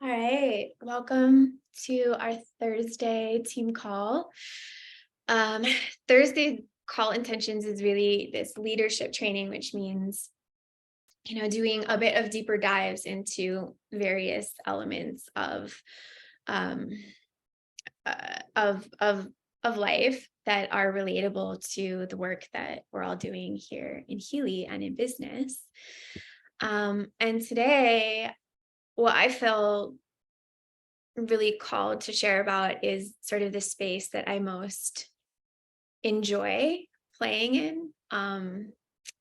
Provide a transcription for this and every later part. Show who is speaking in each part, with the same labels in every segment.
Speaker 1: All right, welcome to our Thursday team call. Um, Thursday call intentions is really this leadership training, which means, doing a bit of deeper dives into various elements um, of life that are relatable to the work that we're all doing here in Healy and in business. And today, what I feel really called to share about is sort of the space that I most enjoy playing in,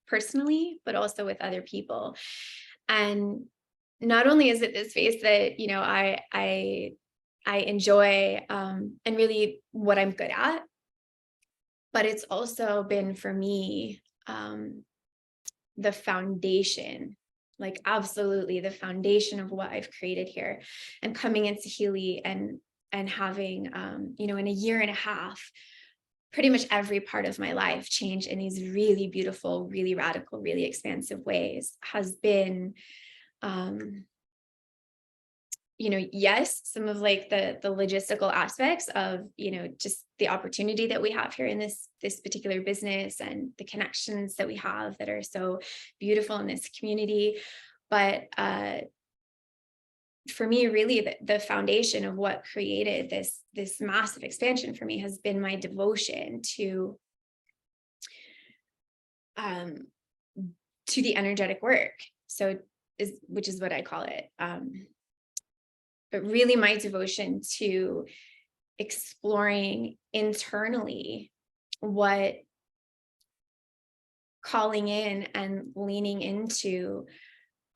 Speaker 1: personally, but also with other people. And not only is it this space that I enjoy, and really what I'm good at, but it's also been for me, the foundation, like absolutely the foundation of what I've created here. And coming into Healy and having, in a year and a half, pretty much every part of my life change in these really beautiful, really radical, really expansive ways has been, um, yes, some of like the logistical aspects of, just the opportunity that we have here in this particular business and the connections that we have that are so beautiful in this community. But for me, really the foundation of what created this massive expansion for me has been my devotion um to the energetic work. So which is what I call it. But really my devotion to exploring internally what calling in and leaning into,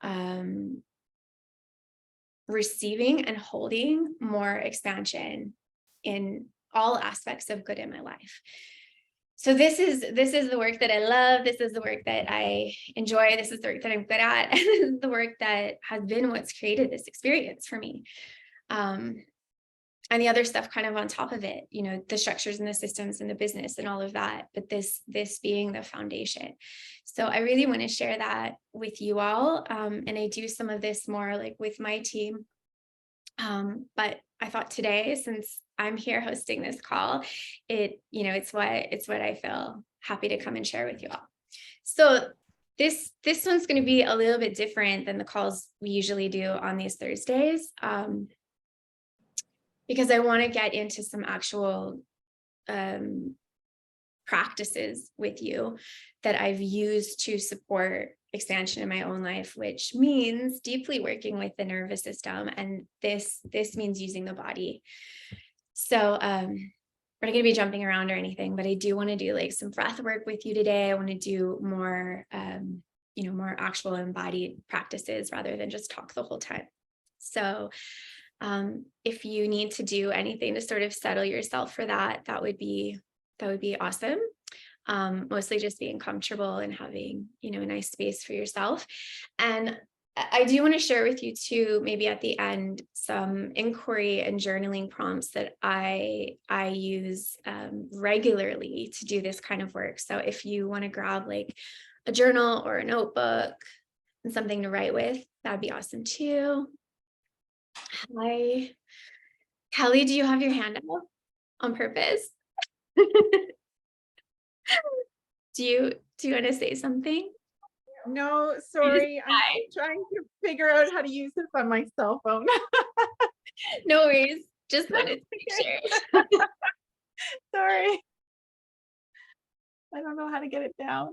Speaker 1: um, receiving and holding more expansion in all aspects of good in my life. So this is the work that I love. This is the work that I enjoy. This is the work that I'm good at. And this is the work that has been what's created this experience for me. Um, and the other stuff kind of on top of it, the structures and the systems and the business and all of that, but this being the foundation. So I really want to share that with you all. And I do some of this more like with my team. But I thought today, since I'm here hosting this call, it's what I feel happy to come and share with you all. So this one's going to be a little bit different than the calls we usually do on these Thursdays. Because I want to get into some actual, practices with you that I've used to support expansion in my own life, which means deeply working with the nervous system. And this means using the body. So we're not going to be jumping around or anything, but I do want to do like some breath work with you today. I want to do more, more actual embodied practices rather than just talk the whole time. So if you need to do anything to sort of settle yourself for that, that would be awesome. Mostly just being comfortable and having, a nice space for yourself. And I do want to share with you too, maybe at the end, some inquiry and journaling prompts that I use regularly to do this kind of work. So if you want to grab like a journal or a notebook and something to write with, that'd be awesome too. Hi, Kelly, do you have your hand up on purpose? Do you want to say something?
Speaker 2: No,
Speaker 1: You just
Speaker 2: sorry. I'm
Speaker 1: hi.
Speaker 2: trying to figure out how to use this on my cell phone.
Speaker 1: No worries. Just wanted to make
Speaker 2: Okay,
Speaker 1: sure.
Speaker 2: sorry. I don't know how to get it down.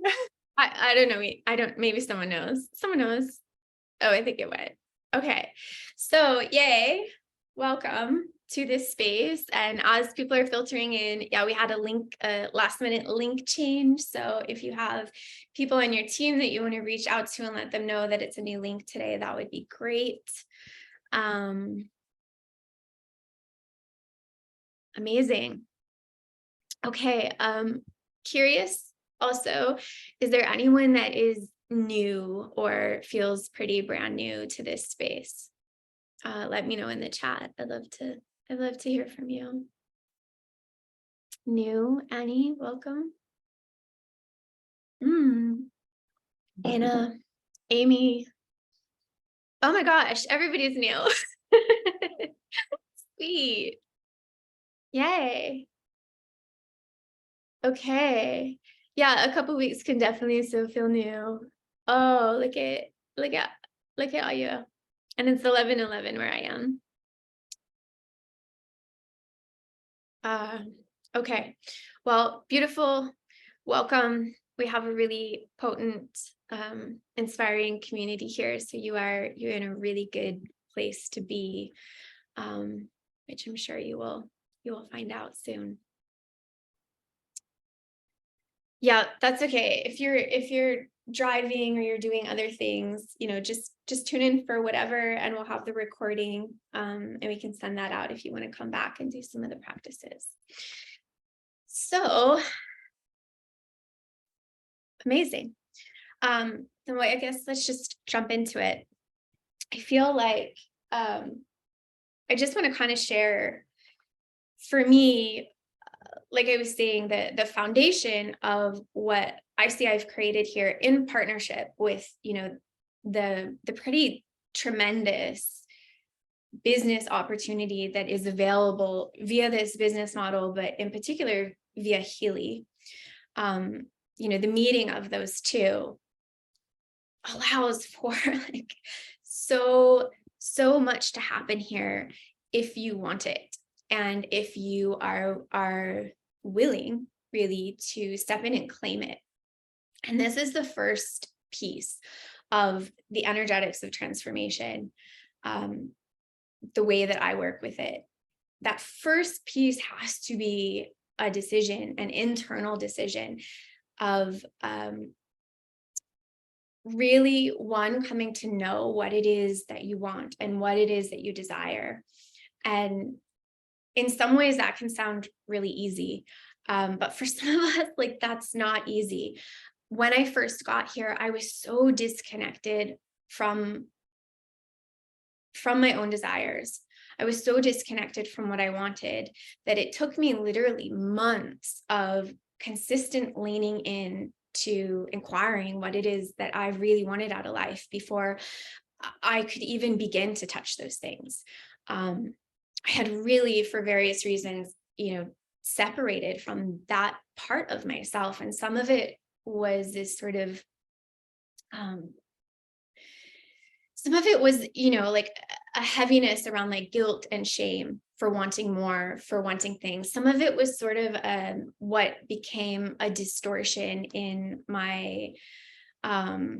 Speaker 1: I don't know. I don't. Maybe someone knows. Someone knows. Oh, I think it went. Okay. So yay. Welcome to this space. And as people are filtering in, yeah, we had a last minute link change. So if you have people on your team that you want to reach out to and let them know that it's a new link today, that would be great. Amazing. Okay. Curious also, is there anyone that is new or feels pretty brand new to this space? Let me know in the chat. I'd love to hear from you. New, Annie, welcome. Anna, Amy. Oh my gosh, everybody's new. Sweet. Yay. Okay. Yeah, a couple weeks can definitely still feel new. Oh, look at look at all you. And it's 11:11 where I am. Uh, okay. Well, beautiful. Welcome. We have a really potent, inspiring community here. So you're in a really good place to be, um, which I'm sure you will find out soon. Yeah, that's okay. If you're driving or you're doing other things, just tune in for whatever, and we'll have the recording, and we can send that out if you want to come back and do some of the practices. So amazing. Then I guess let's just jump into it. I feel like I just want to kind of share, for me, like I was saying, the foundation of what I see I've created here in partnership with, the pretty tremendous business opportunity that is available via this business model, but in particular via Healy. The meeting of those two allows for like so much to happen here if you want it, and if you are willing really to step in and claim it. And this is the first piece of the energetics of transformation, the way that I work with it. That first piece has to be a decision, an internal decision of really, one, coming to know what it is that you want and what it is that you desire. And in some ways that can sound really easy. But for some of us, like, that's not easy. When I first got here, I was so disconnected from my own desires. I was so disconnected from what I wanted that it took me literally months of consistent leaning in to inquiring what it is that I really wanted out of life before I could even begin to touch those things. I had really, for various reasons, separated from that part of myself. And some of it was this sort of, some of it was, like a heaviness around like guilt and shame for wanting more, for wanting things. Some of it was sort of what became a distortion in my, I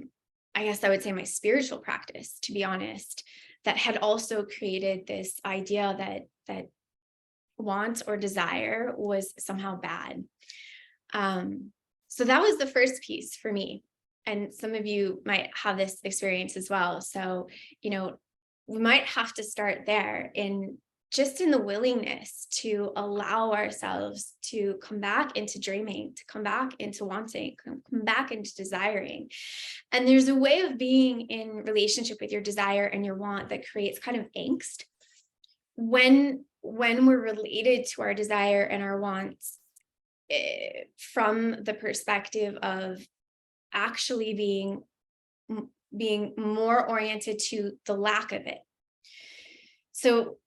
Speaker 1: guess I would say, my spiritual practice, to be honest, that had also created this idea that want or desire was somehow bad. So that was the first piece for me. And some of you might have this experience as well. So, we might have to start there, in the willingness to allow ourselves to come back into dreaming, to come back into wanting, come back into desiring. And there's a way of being in relationship with your desire and your want that creates kind of angst. When we're related to our desire and our wants, from the perspective of actually being more oriented to the lack of it. So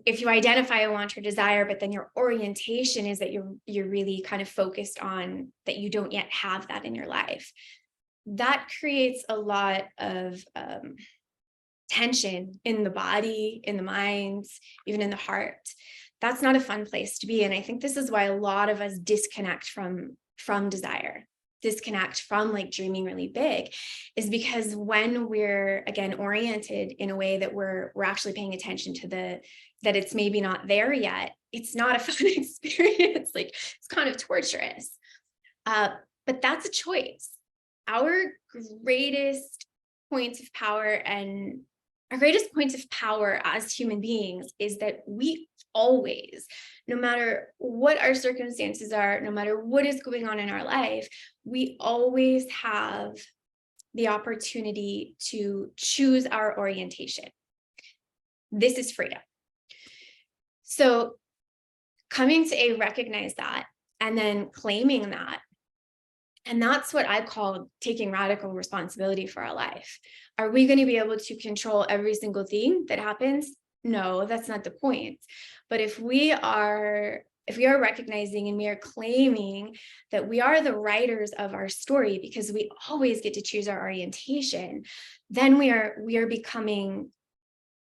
Speaker 1: if you identify a want or desire, but then your orientation is that you're really kind of focused on that you don't yet have that in your life, that creates a lot of tension in the body, in the mind, even in the heart. That's not a fun place to be. And I think this is why a lot of us disconnect from desire, disconnect from like dreaming really big, is because when we're, again, oriented in a way that we're actually paying attention to that it's maybe not there yet, it's not a fun experience. Like, it's kind of torturous. But that's a choice. Our greatest points of power and our greatest points of power as human beings is that we always, no matter what our circumstances are, no matter what is going on in our life, we always have the opportunity to choose our orientation. This is freedom. So coming to recognize that and then claiming that. And that's what I call taking radical responsibility for our life. Are we going to be able to control every single thing that happens? No, that's not the point. But if we are recognizing and we are claiming that we are the writers of our story, because we always get to choose our orientation, then we are becoming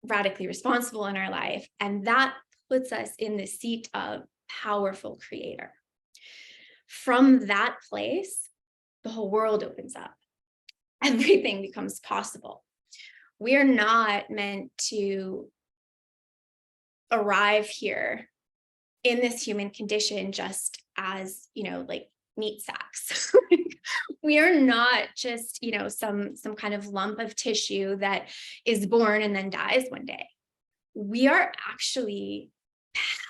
Speaker 1: radically responsible in our life. And that puts us in the seat of powerful creator. From that place, the whole world opens up. Everything becomes possible. We are not meant to arrive here in this human condition just as, like meat sacks. We are not just, some kind of lump of tissue that is born and then dies one day. We are actually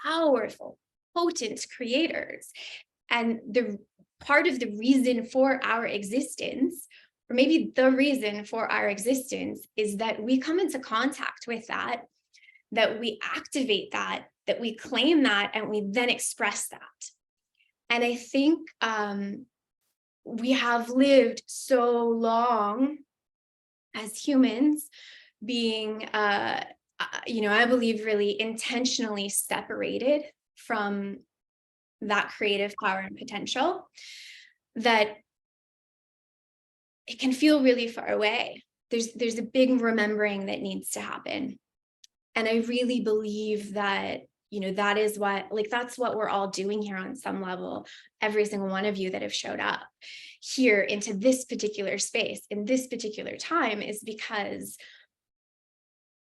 Speaker 1: powerful, potent creators. And the part of the reason for our existence, or maybe the reason for our existence, is that we come into contact with that we activate that we claim that, and we then express that. And I think we have lived so long as humans being, I believe, really intentionally separated from that creative power and potential, that it can feel really far away. There's a big remembering that needs to happen. And I really believe that, that is that's what we're all doing here on some level. Every single one of you that have showed up here into this particular space in this particular time is because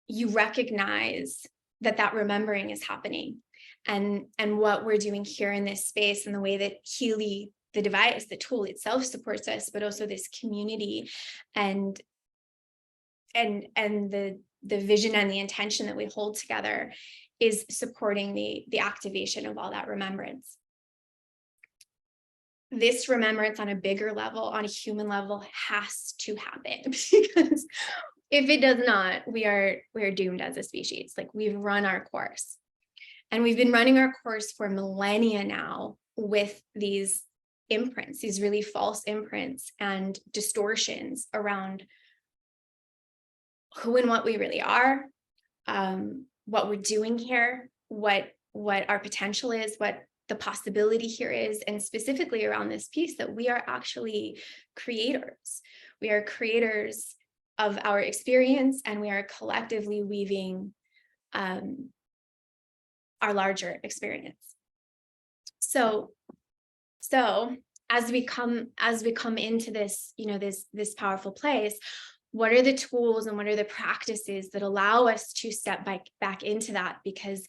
Speaker 1: you recognize that remembering is happening. And what we're doing here in this space, and the way that Healy, the device, the tool itself, supports us, but also this community and the vision and the intention that we hold together, is supporting the activation of all that remembrance. This remembrance on a bigger level, on a human level, has to happen, because if it does not, we're doomed as a species. Like, we've run our course, and we've been running our course for millennia now with these imprints, these really false imprints and distortions around who and what we really are, what we're doing here, what our potential is, what the possibility here is, and specifically around this piece that we are actually creators. We are creators of our experience, and we are collectively weaving our larger experience. So as we come into this, this powerful place, what are the tools and what are the practices that allow us to step back into that? Because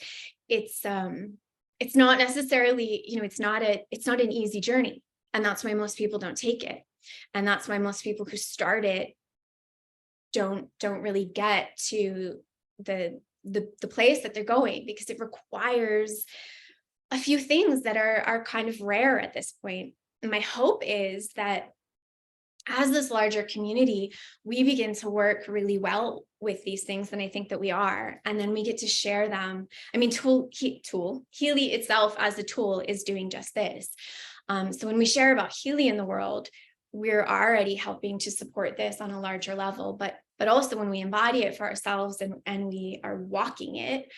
Speaker 1: it's not necessarily, it's not an easy journey, and that's why most people don't take it, and that's why most people who start it don't really get to the place that they're going, because it requires a few things that are kind of rare at this point. And my hope is that as this larger community, we begin to work really well with these things, and I think that we are, and then we get to share them. I mean, Healy itself as a tool is doing just this. So when we share about Healy in the world, we're already helping to support this on a larger level, but also when we embody it for ourselves and we are walking it,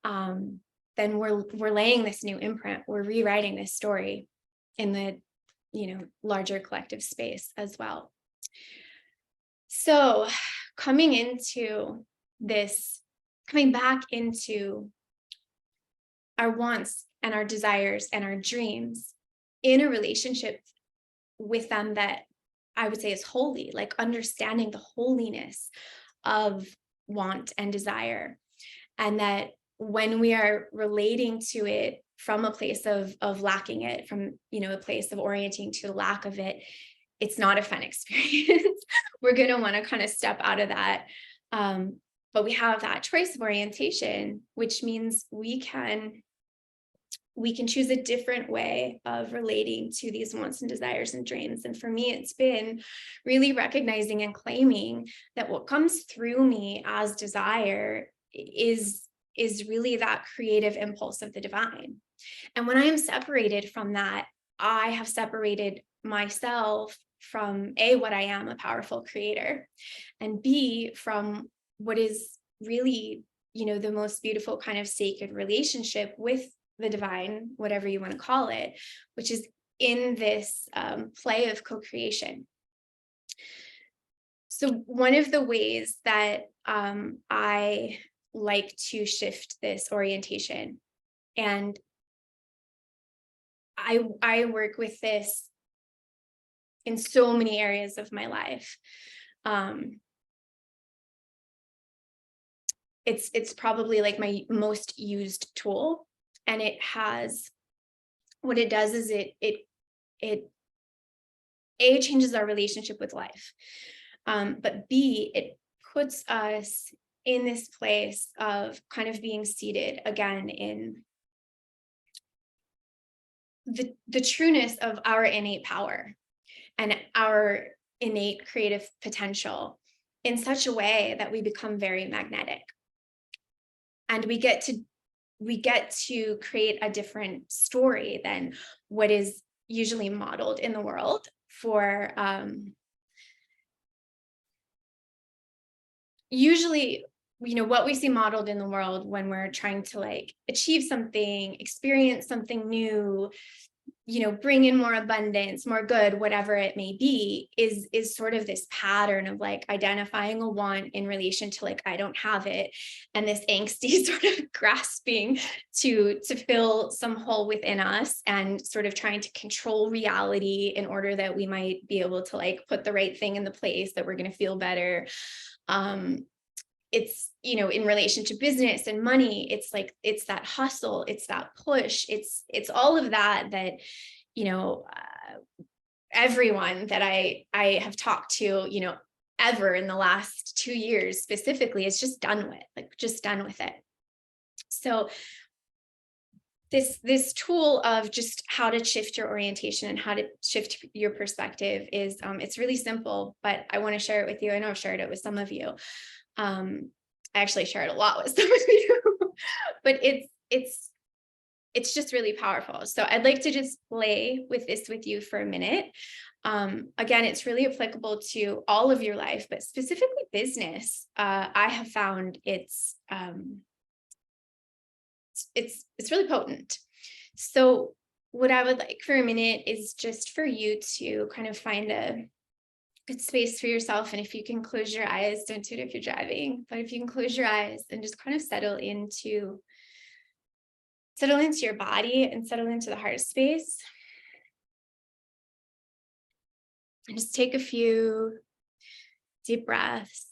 Speaker 1: then we're laying this new imprint. We're rewriting this story in the larger collective space as well. So coming back into our wants and our desires and our dreams in a relationship with them that I would say is holy, like understanding the holiness of want and desire, and that when we are relating to it from a place of lacking it, from a place of orienting to the lack of it, it's not a fun experience. We're going to want to kind of step out of that, but we have that choice of orientation, which means we can choose a different way of relating to these wants and desires and dreams. And for me, it's been really recognizing and claiming that what comes through me as desire is really that creative impulse of the divine. And when I am separated from that, I have separated myself from A, what I am, a powerful creator, and B, from what is really the most beautiful kind of sacred relationship with the divine, whatever you want to call it, which is in this play of co-creation. So one of the ways that I like to shift this orientation, and I work with this in so many areas of my life. It's probably like my most used tool, and it has, what it does is it A, changes our relationship with life, but B, it puts us in this place of kind of being seated again in the trueness of our innate power and our innate creative potential, in such a way that we become very magnetic, and we get to create a different story than what is usually modeled in the world for usually, what we see modeled in the world when we're trying to like achieve something, experience something new, bring in more abundance, more good, whatever it may be, is sort of this pattern of like identifying a want in relation to like, I don't have it. And this angsty sort of grasping to fill some hole within us, and sort of trying to control reality in order that we might be able to like put the right thing in the place that we're going to feel better. It's, in relation to business and money, it's like, it's that hustle, it's that push, it's all of that, everyone that I have talked to, ever in the last 2 years specifically, is just done with it. So this tool of just how to shift your orientation and how to shift your perspective is, it's really simple, but I want to share it with you. I know I've shared it with some of you. I actually share it a lot with some of you, but it's just really powerful. So I'd like to just play with this with you for a minute. Again, it's really applicable to all of your life, but specifically business. I have found it's really potent. So what I would like for a minute is just for you to kind of find a good space for yourself. And if you can close your eyes, don't do it if you're driving, but if you can close your eyes and just kind of settle into your body and settle into the heart space. And just take a few deep breaths.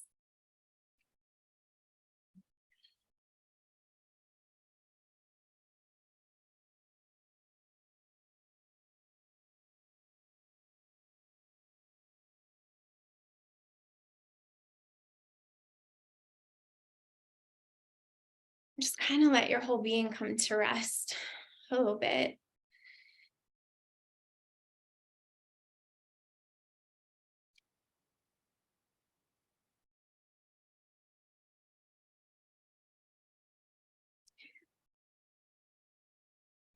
Speaker 1: Just kind of let your whole being come to rest a little bit.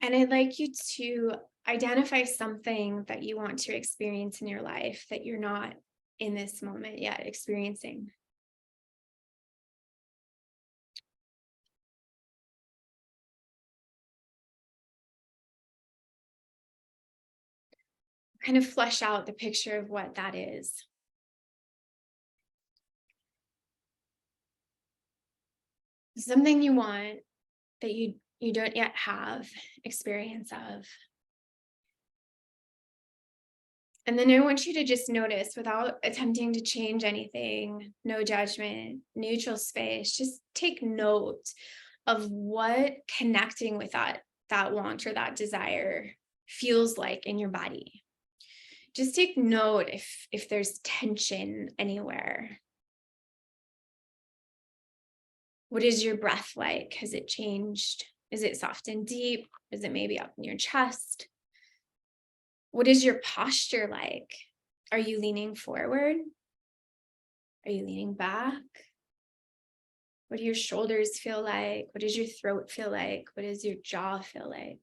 Speaker 1: And I'd like you to identify something that you want to experience in your life that you're not in this moment yet experiencing. Kind of flesh out the picture of what that is. Something you want that you don't yet have experience of. And then I want you to just notice, without attempting to change anything, no judgment, neutral space, just take note of what connecting with that want or that desire feels like in your body. Just take note if there's tension anywhere. What is your breath like? Has it changed? Is it soft and deep? Is it maybe up in your chest? What is your posture like? Are you leaning forward? Are you leaning back? What do your shoulders feel like? What does your throat feel like? What does your jaw feel like?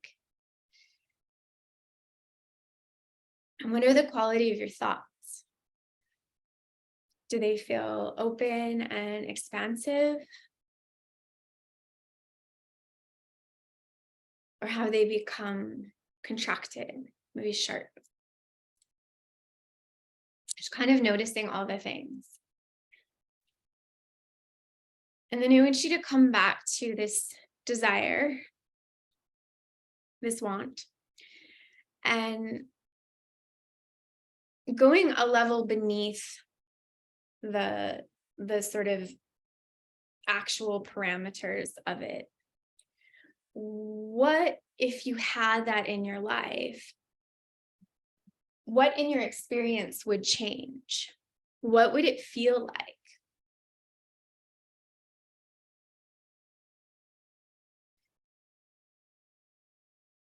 Speaker 1: And what are the quality of your thoughts? Do they feel open and expansive? or how they become contracted, maybe sharp. Just kind of noticing all the things. And then I want you to come back to this desire, this want, and going a level beneath the sort of actual parameters of it. What if you had that in your life? What in your experience would change? What would it feel like?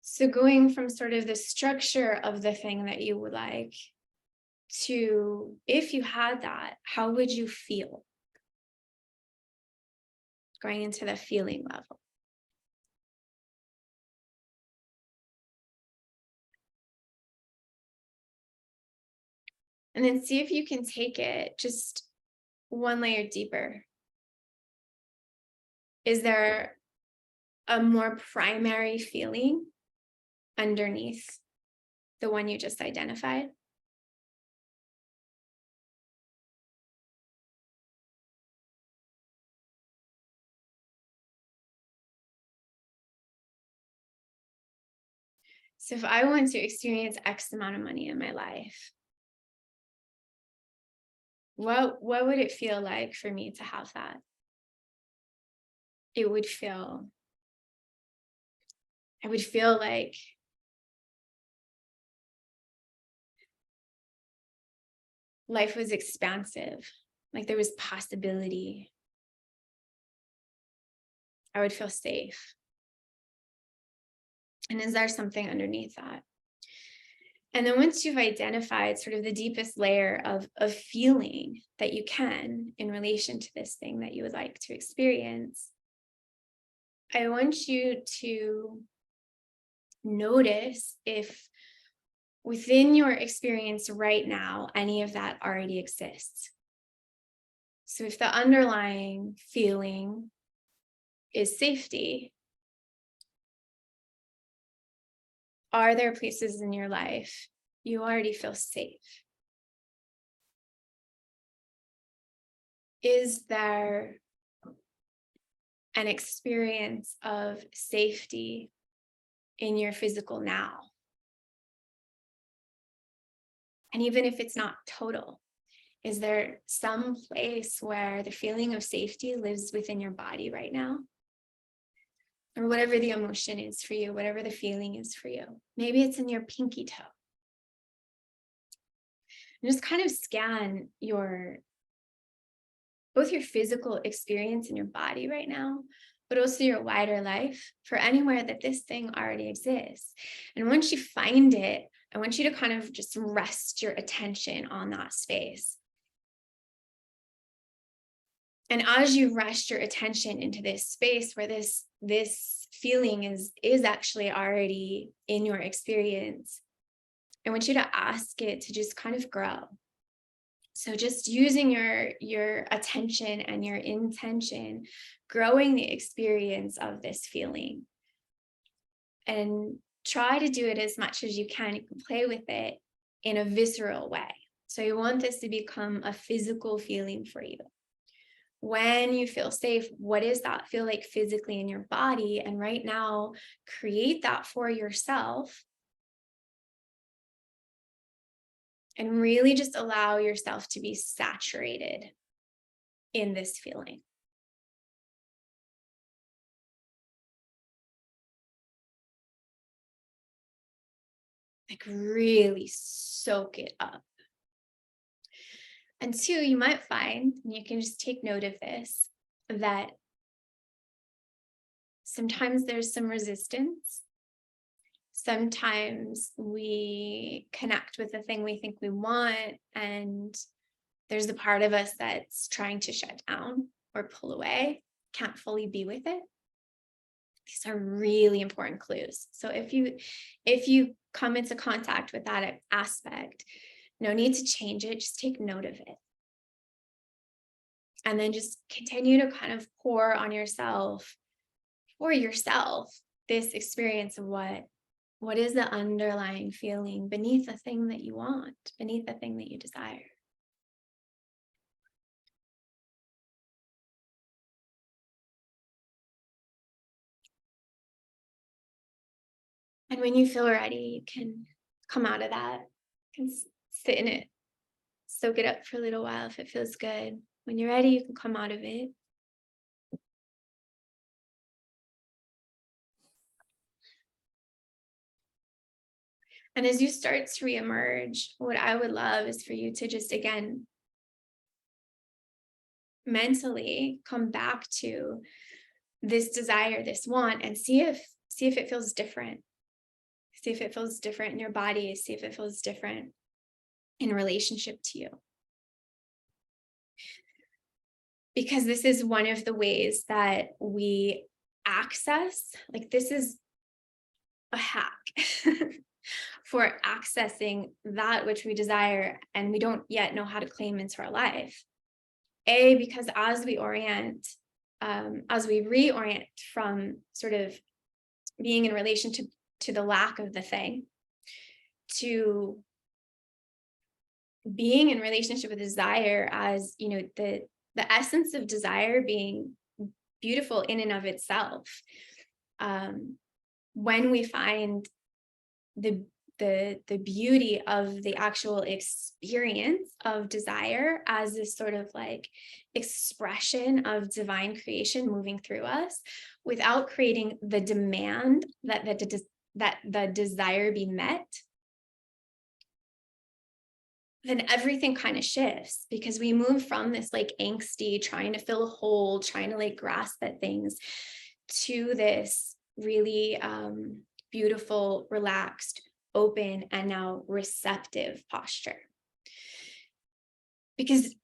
Speaker 1: So going from sort of the structure of the thing that you would like to, if you had that, how would you feel? Going into the feeling level. And then see if you can take it just one layer deeper. Is there a more primary feeling underneath the one you just identified? So if I want to experience X amount of money in my life, what would it feel like for me to have that? I would feel like life was expansive, like there was possibility. I would feel safe. And is there something underneath that? And then once you've identified sort of the deepest layer of feeling that you can in relation to this thing that you would like to experience, I want you to notice if within your experience right now, any of that already exists. So if the underlying feeling is safety, are there places in your life you already feel safe? Is there an experience of safety in your physical now? And even if it's not total, is there some place where the feeling of safety lives within your body right now? Or whatever the emotion is for you, whatever the feeling is for you. Maybe it's in your pinky toe. And just kind of scan both your physical experience in your body right now, but also your wider life for anywhere that this thing already exists. And once you find it, I want you to kind of just rest your attention on that space. And as you rest your attention into this space where this feeling is actually already in your experience, I want you to ask it to just kind of grow. So just using your attention and your intention, growing the experience of this feeling. And try to do it as much as you can. You can play with it in a visceral way. So you want this to become a physical feeling for you. When you feel safe, what does that feel like physically in your body? And right now, create that for yourself. And really just allow yourself to be saturated in this feeling. Like really soak it up. And two, you might find, and you can just take note of this, that sometimes there's some resistance. Sometimes we connect with the thing we think we want, and there's a part of us that's trying to shut down or pull away, can't fully be with it. These are really important clues. So if you come into contact with that aspect, no need to change it, just take note of it. And then just continue to kind of pour on yourself, for yourself, this experience of what is the underlying feeling beneath the thing that you want, beneath the thing that you desire. And when you feel ready, you can come out of that, you can sit in it, soak it up for a little while if it feels good. When you're ready, you can come out of it. And as you start to reemerge, what I would love is for you to just, again, mentally come back to this desire, this want, and see if it feels different. See if it feels different in your body. See if it feels different in relationship to you. Because this is one of the ways that we access, like this is a hack for accessing that which we desire and we don't yet know how to claim into our life. Because as we reorient from sort of being in relation to the lack of the thing, to being in relationship with desire as, the essence of desire being beautiful in and of itself. When we find the beauty of the actual experience of desire as this sort of like expression of divine creation moving through us, without creating the demand that the desire be met, then everything kind of shifts, because we move from this like angsty, trying to fill a hole, trying to like grasp at things, to this really beautiful, relaxed, open, and now receptive posture. Because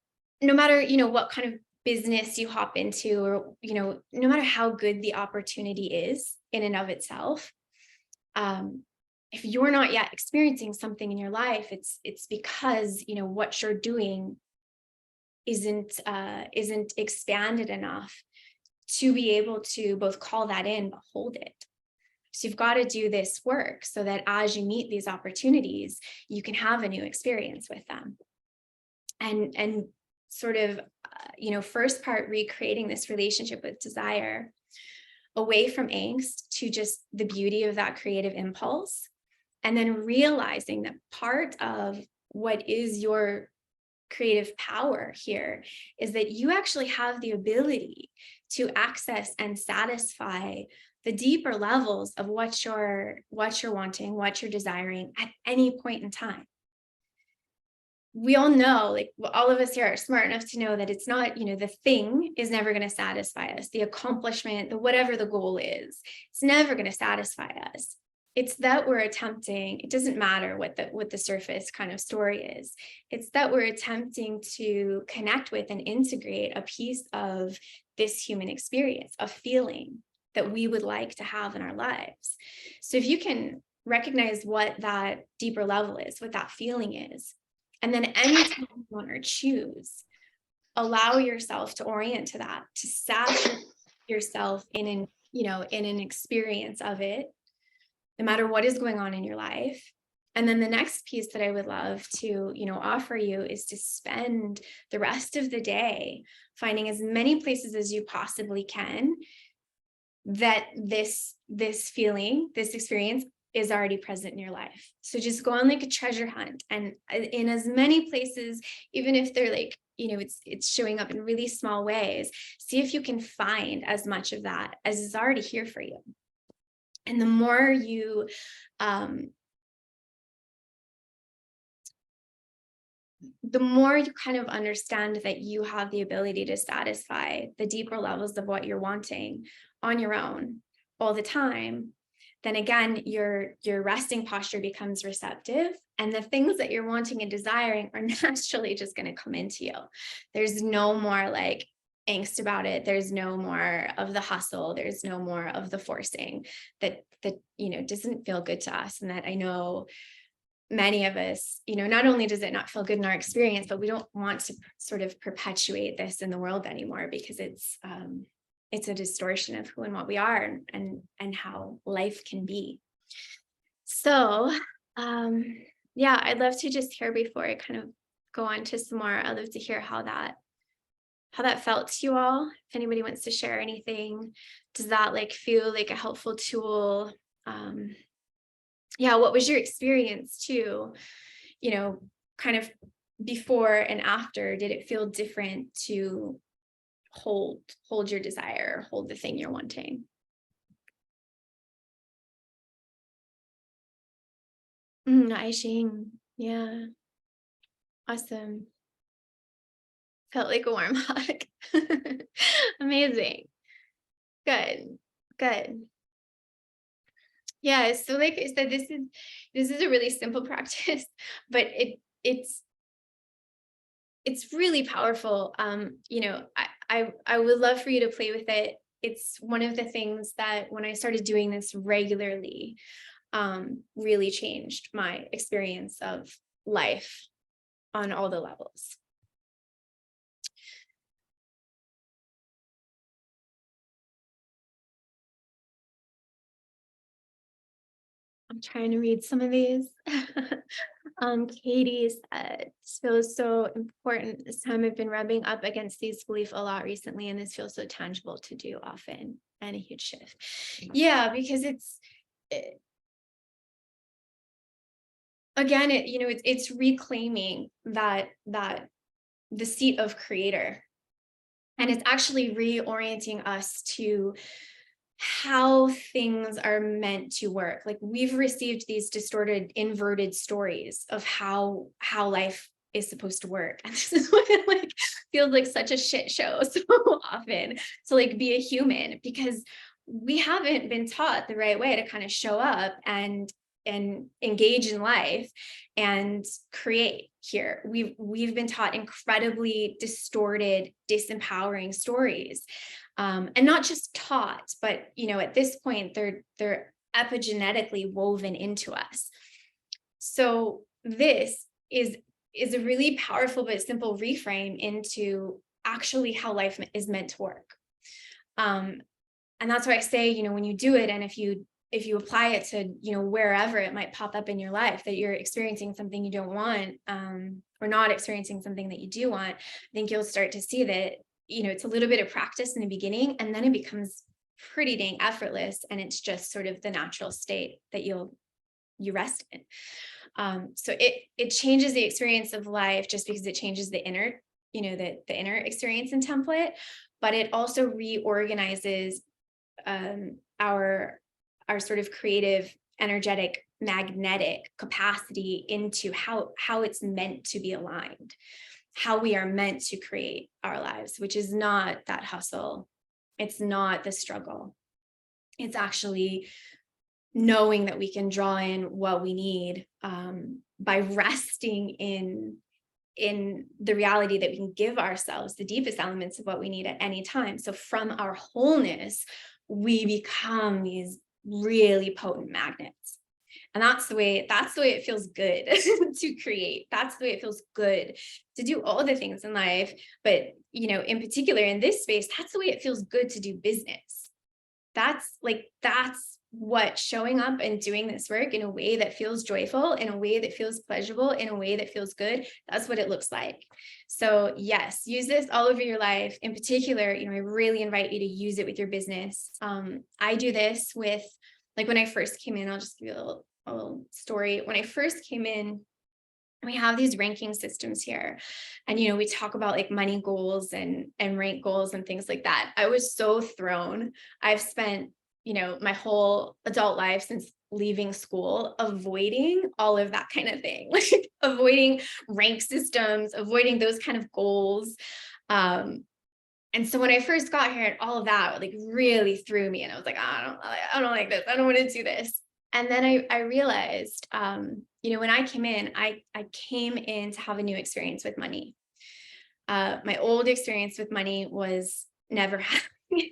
Speaker 1: no matter, what kind of business you hop into, or, no matter how good the opportunity is in and of itself, if you're not yet experiencing something in your life, it's because, what you're doing isn't expanded enough to be able to both call that in, but hold it. So you've got to do this work so that as you meet these opportunities, you can have a new experience with them. And sort of, first part, recreating this relationship with desire away from angst to just the beauty of that creative impulse. And then realizing that part of what is your creative power here is that you actually have the ability to access and satisfy the deeper levels of what you're wanting, what you're desiring at any point in time. We all know, like all of us here are smart enough to know that it's not, the thing is never going to satisfy us. The accomplishment, the whatever the goal is, it's never going to satisfy us. It's that we're attempting, it doesn't matter what the surface kind of story is. It's that we're attempting to connect with and integrate a piece of this human experience, a feeling that we would like to have in our lives. So if you can recognize what that deeper level is, what that feeling is, and then anytime you want to choose, allow yourself to orient to that, to saturate yourself in an experience of it, no matter what is going on in your life. And then the next piece that I would love to, offer you is to spend the rest of the day finding as many places as you possibly can that this feeling, this experience is already present in your life. So just go on like a treasure hunt, and in as many places, even if they're like, it's showing up in really small ways, see if you can find as much of that as is already here for you. And the more you kind of understand that you have the ability to satisfy the deeper levels of what you're wanting on your own all the time, then again, your resting posture becomes receptive, and the things that you're wanting and desiring are naturally just going to come into you. There's no more like angst about it. There's no more of the hustle. There's no more of the forcing that doesn't feel good to us. And that I know many of us, not only does it not feel good in our experience, but we don't want to sort of perpetuate this in the world anymore, because it's a distortion of who and what we are, and how life can be. So, yeah, I'd love to just hear, before I kind of go on to some more, I'd love to hear how that felt to you all. If anybody wants to share anything, does that like feel like a helpful tool? Yeah, what was your experience too? Kind of before and after, did it feel different to hold your desire, hold the thing you're wanting? I Ching. Yeah, awesome. Felt like a warm hug. Amazing. Good. Good. Yeah, so like I said, this is a really simple practice, but it's really powerful. I would love for you to play with it. It's one of the things that, when I started doing this regularly, really changed my experience of life on all the levels. I'm trying to read some of these. Katie said, "This feels so important. This time I've been rubbing up against these beliefs a lot recently, and this feels so tangible to do often, and a huge shift." Yeah, because again, it's reclaiming that the seat of creator, and it's actually reorienting us to how things are meant to work. Like, we've received these distorted, inverted stories of how life is supposed to work, and this is what it like feels like such a shit show so often, to like be a human, because we haven't been taught the right way to kind of show up and engage in life and create here. We've been taught incredibly distorted, disempowering stories, and not just taught, but at this point they're epigenetically woven into us. So this is a really powerful but simple reframe into actually how life is meant to work. And that's why I say, when you do it, and if you apply it to, wherever it might pop up in your life, that you're experiencing something you don't want, or not experiencing something that you do want, I think you'll start to see that, it's a little bit of practice in the beginning, and then it becomes pretty dang effortless. And it's just sort of the natural state that you rest in. So it changes the experience of life, just because it changes the inner, the inner experience and template, but it also reorganizes our sort of creative, energetic, magnetic capacity into how it's meant to be aligned, how we are meant to create our lives, which is not that hustle. It's not the struggle. It's actually knowing that we can draw in what we need, by resting in the reality that we can give ourselves the deepest elements of what we need at any time. So from our wholeness, we become these really potent magnets. And that's the way it feels good to create. That's the way it feels good to do all the things in life. But, in particular in this space, that's the way it feels good to do business. That's what showing up and doing this work in a way that feels joyful, in a way that feels pleasurable, in a way that feels good. That's what it looks like. So yes, use this all over your life. In particular, I really invite you to use it with your business. I do this with, like, when I first came in, I'll just give you a little story. When I first came in, we have these ranking systems here, and we talk about like money goals and rank goals and things like that. I was so thrown. I've spent my whole adult life since leaving school avoiding all of that kind of thing, like avoiding rank systems, avoiding those kind of goals. And so when I first got here, and all of that like really threw me, and I was like, I don't like this. I don't want to do this. And then I realized, when I came in, I came in to have a new experience with money. My old experience with money was never having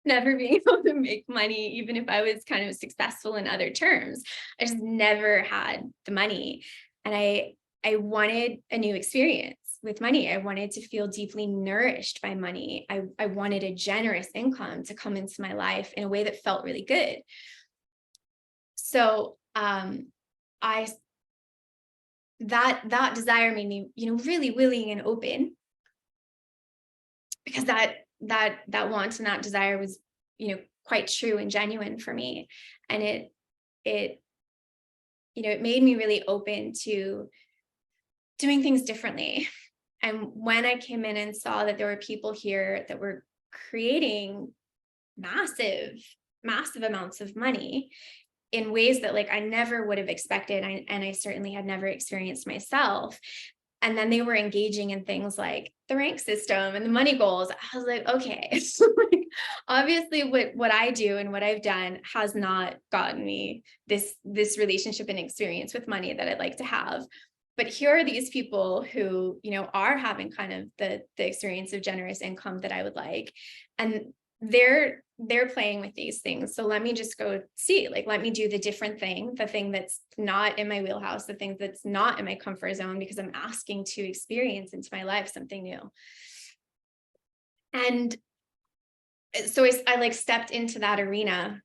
Speaker 1: never being able to make money, even if I was kind of successful in other terms. I just never had the money. And I wanted a new experience, with money. I wanted to feel deeply nourished by money. I wanted a generous income to come into my life in a way that felt really good. So I that desire made me, really willing and open, because that want and that desire was, quite true and genuine for me. And it it made me really open to doing things differently. And when I came in and saw that there were people here that were creating massive, massive amounts of money in ways that like I never would have expected, and I certainly had never experienced myself. And then they were engaging in things like the rank system and the money goals. I was like, okay, like, obviously what I do and what I've done has not gotten me this relationship and experience with money that I'd like to have. But here are these people who, are having kind of the experience of generous income that I would like. And they're playing with these things. So let me just go see, like, let me do the different thing, the thing that's not in my wheelhouse, the thing that's not in my comfort zone, because I'm asking to experience into my life something new. And so I like stepped into that arena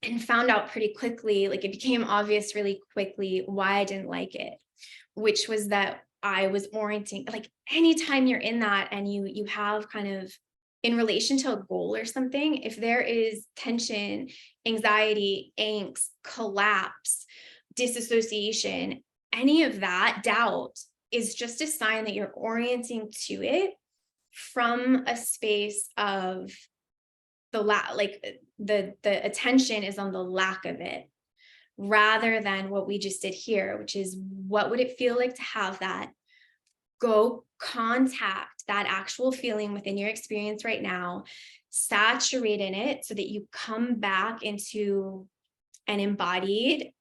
Speaker 1: and found out pretty quickly, like it became obvious really quickly why I didn't like it, which was that I was orienting, like anytime you're in that and you have kind of in relation to a goal or something, if there is tension, anxiety, angst, collapse, disassociation, any of that, doubt, is just a sign that you're orienting to it from a space of the attention is on the lack of it, rather than what we just did here, which is what would it feel like to have that? Go contact that actual feeling within your experience right now, saturate in it so that you come back into an embodied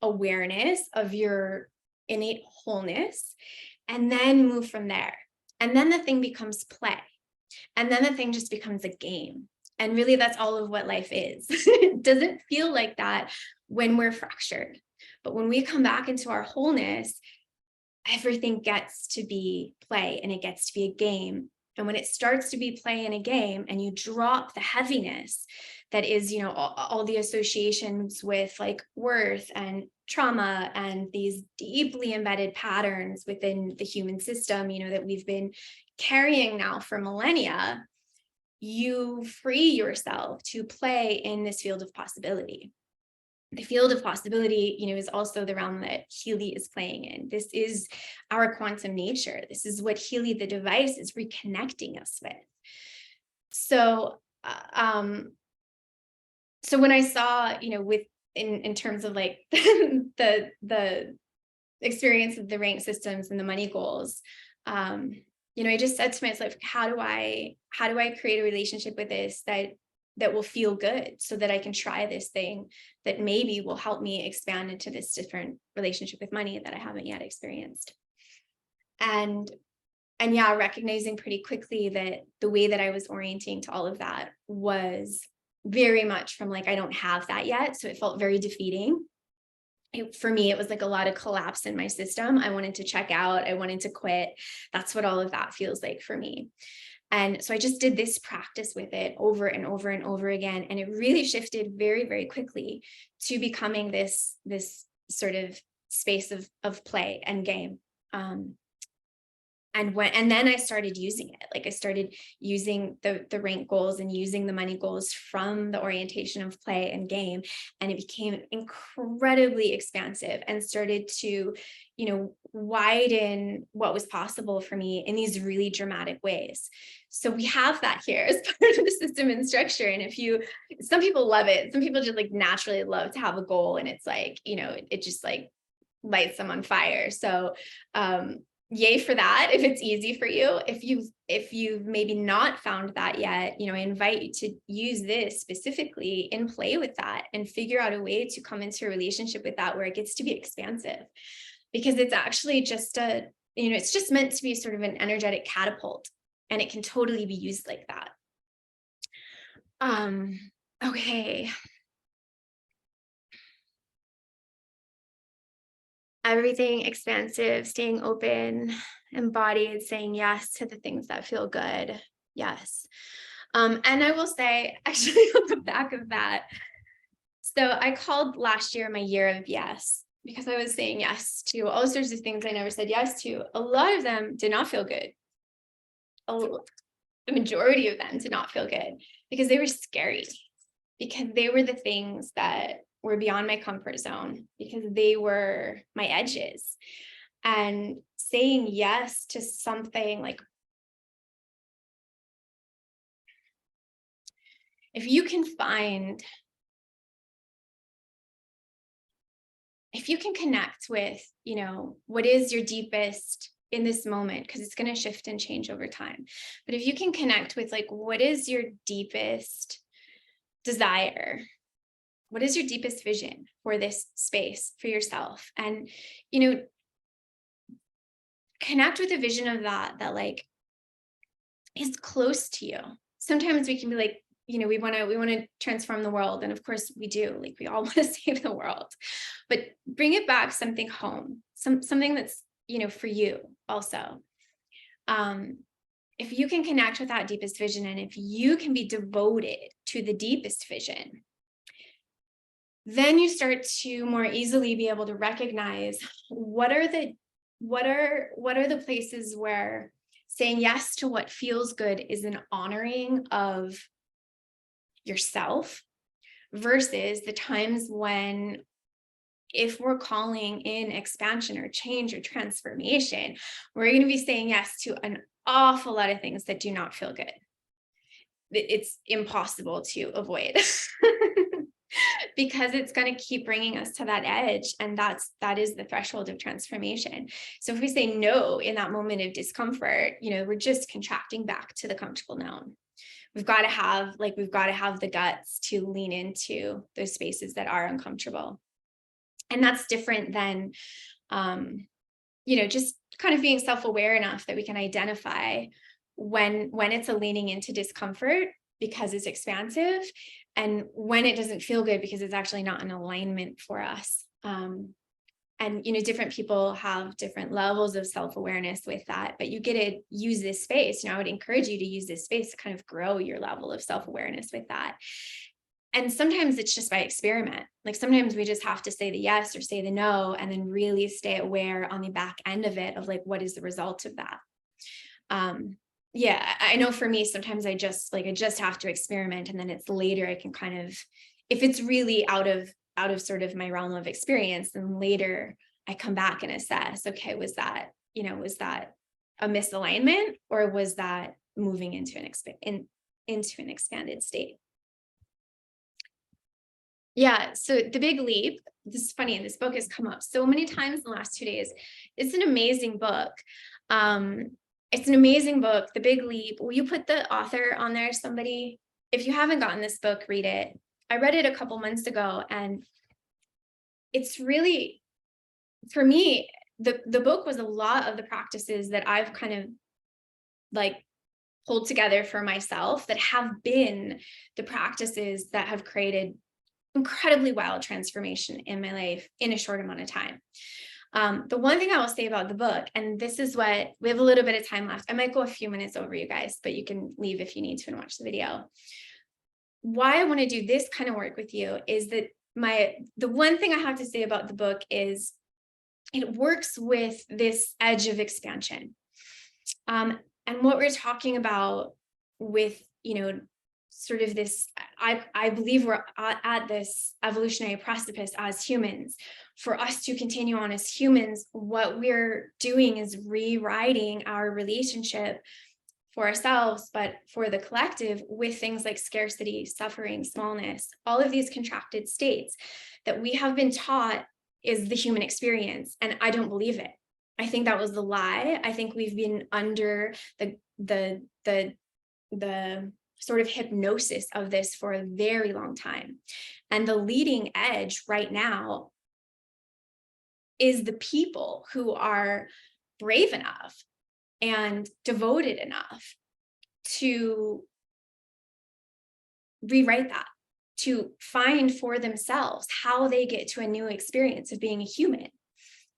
Speaker 1: awareness of your innate wholeness, and then move from there. And then the thing becomes play. And then the thing just becomes a game. And really, that's all of what life is. It doesn't feel like that when we're fractured. But when we come back into our wholeness, everything gets to be play and it gets to be a game. And when it starts to be play and a game, and you drop the heaviness that is, all the associations with like worth and trauma and these deeply embedded patterns within the human system, that we've been carrying now for millennia, you free yourself to play in this field of possibility. The field of possibility, is also the realm that Healy is playing in. This is our quantum nature. This is what Healy, the device, is reconnecting us with. So, so when I saw, in terms of like the experience of the rank systems and the money goals, I just said to myself, how do I create a relationship with this that will feel good, so that I can try this thing that maybe will help me expand into this different relationship with money that I haven't yet experienced. And yeah, recognizing pretty quickly that the way that I was orienting to all of that was very much from like, I don't have that yet. So it felt very defeating. For me, it was like a lot of collapse in my system. I wanted to check out. I wanted to quit. That's what all of that feels like for me. And so I just did this practice with it over and over and over again. And it really shifted very, very quickly to becoming this sort of space of play and game. And then I started using it. Like I started using the rank goals and using the money goals from the orientation of play and game. And it became incredibly expansive and started to, widen what was possible for me in these really dramatic ways. So we have that here as part of the system and structure. And some people love it. Some people just like naturally love to have a goal. And it's like, it just like lights them on fire. So, yay for that if it's easy for you. If you've maybe not found that yet, I invite you to use this specifically in play with that and figure out a way to come into a relationship with that where it gets to be expansive, because it's actually just it's just meant to be sort of an energetic catapult, and it can totally be used like that. Okay. everything expansive, staying open, embodied, saying yes to the things that feel good. Yes. And I will say, actually, on the back of that, so I called last year my year of yes, because I was saying yes to all sorts of things I never said yes to. A lot of them did not feel good. The majority of them did not feel good because they were scary, because they were the things that were beyond my comfort zone, because they were my edges. And saying yes to something like, if you can find, if you can connect with, what is your deepest in this moment, because it's going to shift and change over time. But if you can connect with like, what is your deepest desire? What is your deepest vision for this space, for yourself? And, connect with a vision of that like is close to you. Sometimes we can be like, we want to transform the world. And of course we do, like we all want to save the world, but bring it back something home, something that's, for you also. If you can connect with that deepest vision, and if you can be devoted to the deepest vision, then you start to more easily be able to recognize what are the places where saying yes to what feels good is an honoring of yourself, versus the times when, if we're calling in expansion or change or transformation, we're going to be saying yes to an awful lot of things that do not feel good. It's impossible to avoid. Because it's going to keep bringing us to that edge. And that is the threshold of transformation. So if we say no in that moment of discomfort, we're just contracting back to the comfortable known. We've got to have the guts to lean into those spaces that are uncomfortable. And that's different than, just kind of being self-aware enough that we can identify when it's a leaning into discomfort because it's expansive, and when it doesn't feel good because it's actually not in alignment for us. And, different people have different levels of self-awareness with that, but you get to use this space. I would encourage you to use this space to kind of grow your level of self-awareness with that. And sometimes it's just by experiment. Like sometimes we just have to say the yes or say the no, and then really stay aware on the back end of it of like, what is the result of that? Yeah, I know for me, sometimes I just have to experiment, and then it's later I can kind of, if it's really out of sort of my realm of experience, then later I come back and assess, okay, was that a misalignment, or was that moving into an expanded state? Yeah, so The Big Leap, this is funny, this book has come up so many times in the last 2 days. It's an amazing book. It's an amazing book, The Big Leap. Will you put the author on there, somebody? If you haven't gotten this book, read it. I read it a couple months ago, and it's really, for me, the book was a lot of the practices that I've kind of like pulled together for myself that have been the practices that have created incredibly wild transformation in my life in a short amount of time. The one thing I will say about the book, and this is what, we have a little bit of time left. I might go a few minutes over, you guys, but you can leave if you need to and watch the video. Why I want to do this kind of work with you is that the one thing I have to say about the book is it works with this edge of expansion. And what we're talking about with, sort of this, I believe we're at this evolutionary precipice as humans. For us to continue on as humans, what we're doing is rewriting our relationship for ourselves, but for the collective, with things like scarcity, suffering, smallness, all of these contracted states that we have been taught is the human experience. And I don't believe it. I think that was the lie. I think we've been under the sort of hypnosis of this for a very long time. And the leading edge right now is the people who are brave enough and devoted enough to rewrite that, to find for themselves how they get to a new experience of being a human.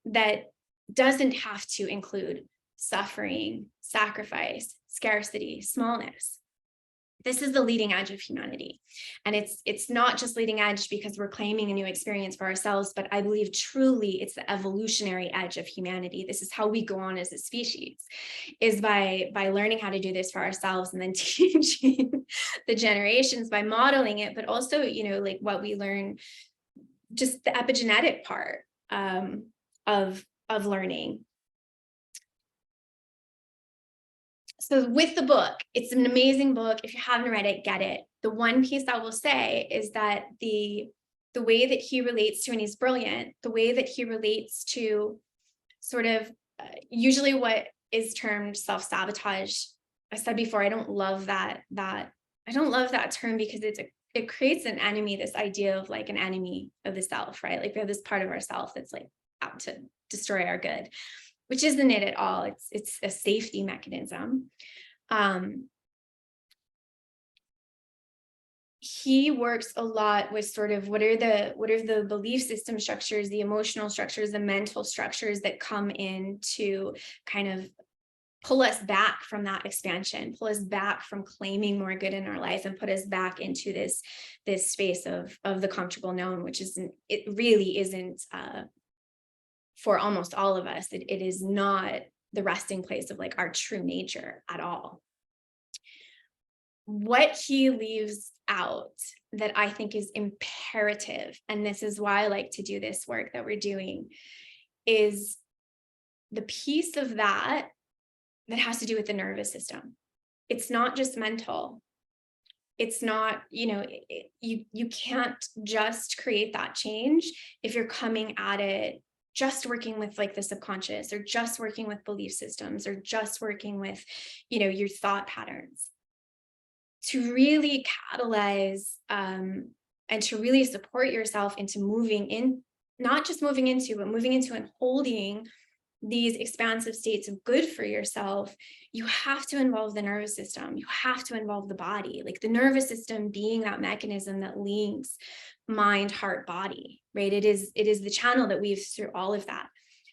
Speaker 1: that doesn't have to include suffering, sacrifice, scarcity, smallness. This is the leading edge of humanity. And it's not just leading edge because we're claiming a new experience for ourselves, but I believe truly it's the evolutionary edge of humanity. This is how we go on as a species, is by learning how to do this for ourselves and then teaching the generations by modeling it, but also, like what we learn, just the epigenetic part of learning. So with the book, it's an amazing book. If you haven't read it, get it. The one piece I will say is that the way that he relates to, and he's brilliant, the way that he relates to sort of usually what is termed self-sabotage. I said before, I don't love that term because it creates an enemy, this idea of like an enemy of the self, right? Like we have this part of ourself that's like out to destroy our good, which isn't it at all. It's a safety mechanism. He works a lot with sort of what are the belief system structures, the emotional structures, the mental structures that come in to kind of pull us back from that expansion, pull us back from claiming more good in our life, and put us back into this space of the comfortable known, which it really isn't for almost all of us. It is not the resting place of like our true nature at all. What he leaves out that I think is imperative, and this is why I like to do this work that we're doing, is the piece of that has to do with the nervous system. It's not just mental. It's not, you can't just create that change if you're coming at it just working with like the subconscious, or just working with belief systems, or just working with, your thought patterns. To really catalyze and to really support yourself into moving in, not just moving into, but moving into and holding these expansive states of good for yourself, you have to involve the nervous system. You have to involve the body, like the nervous system being that mechanism that links mind, heart, body, right? It is the channel that weaves through all of that.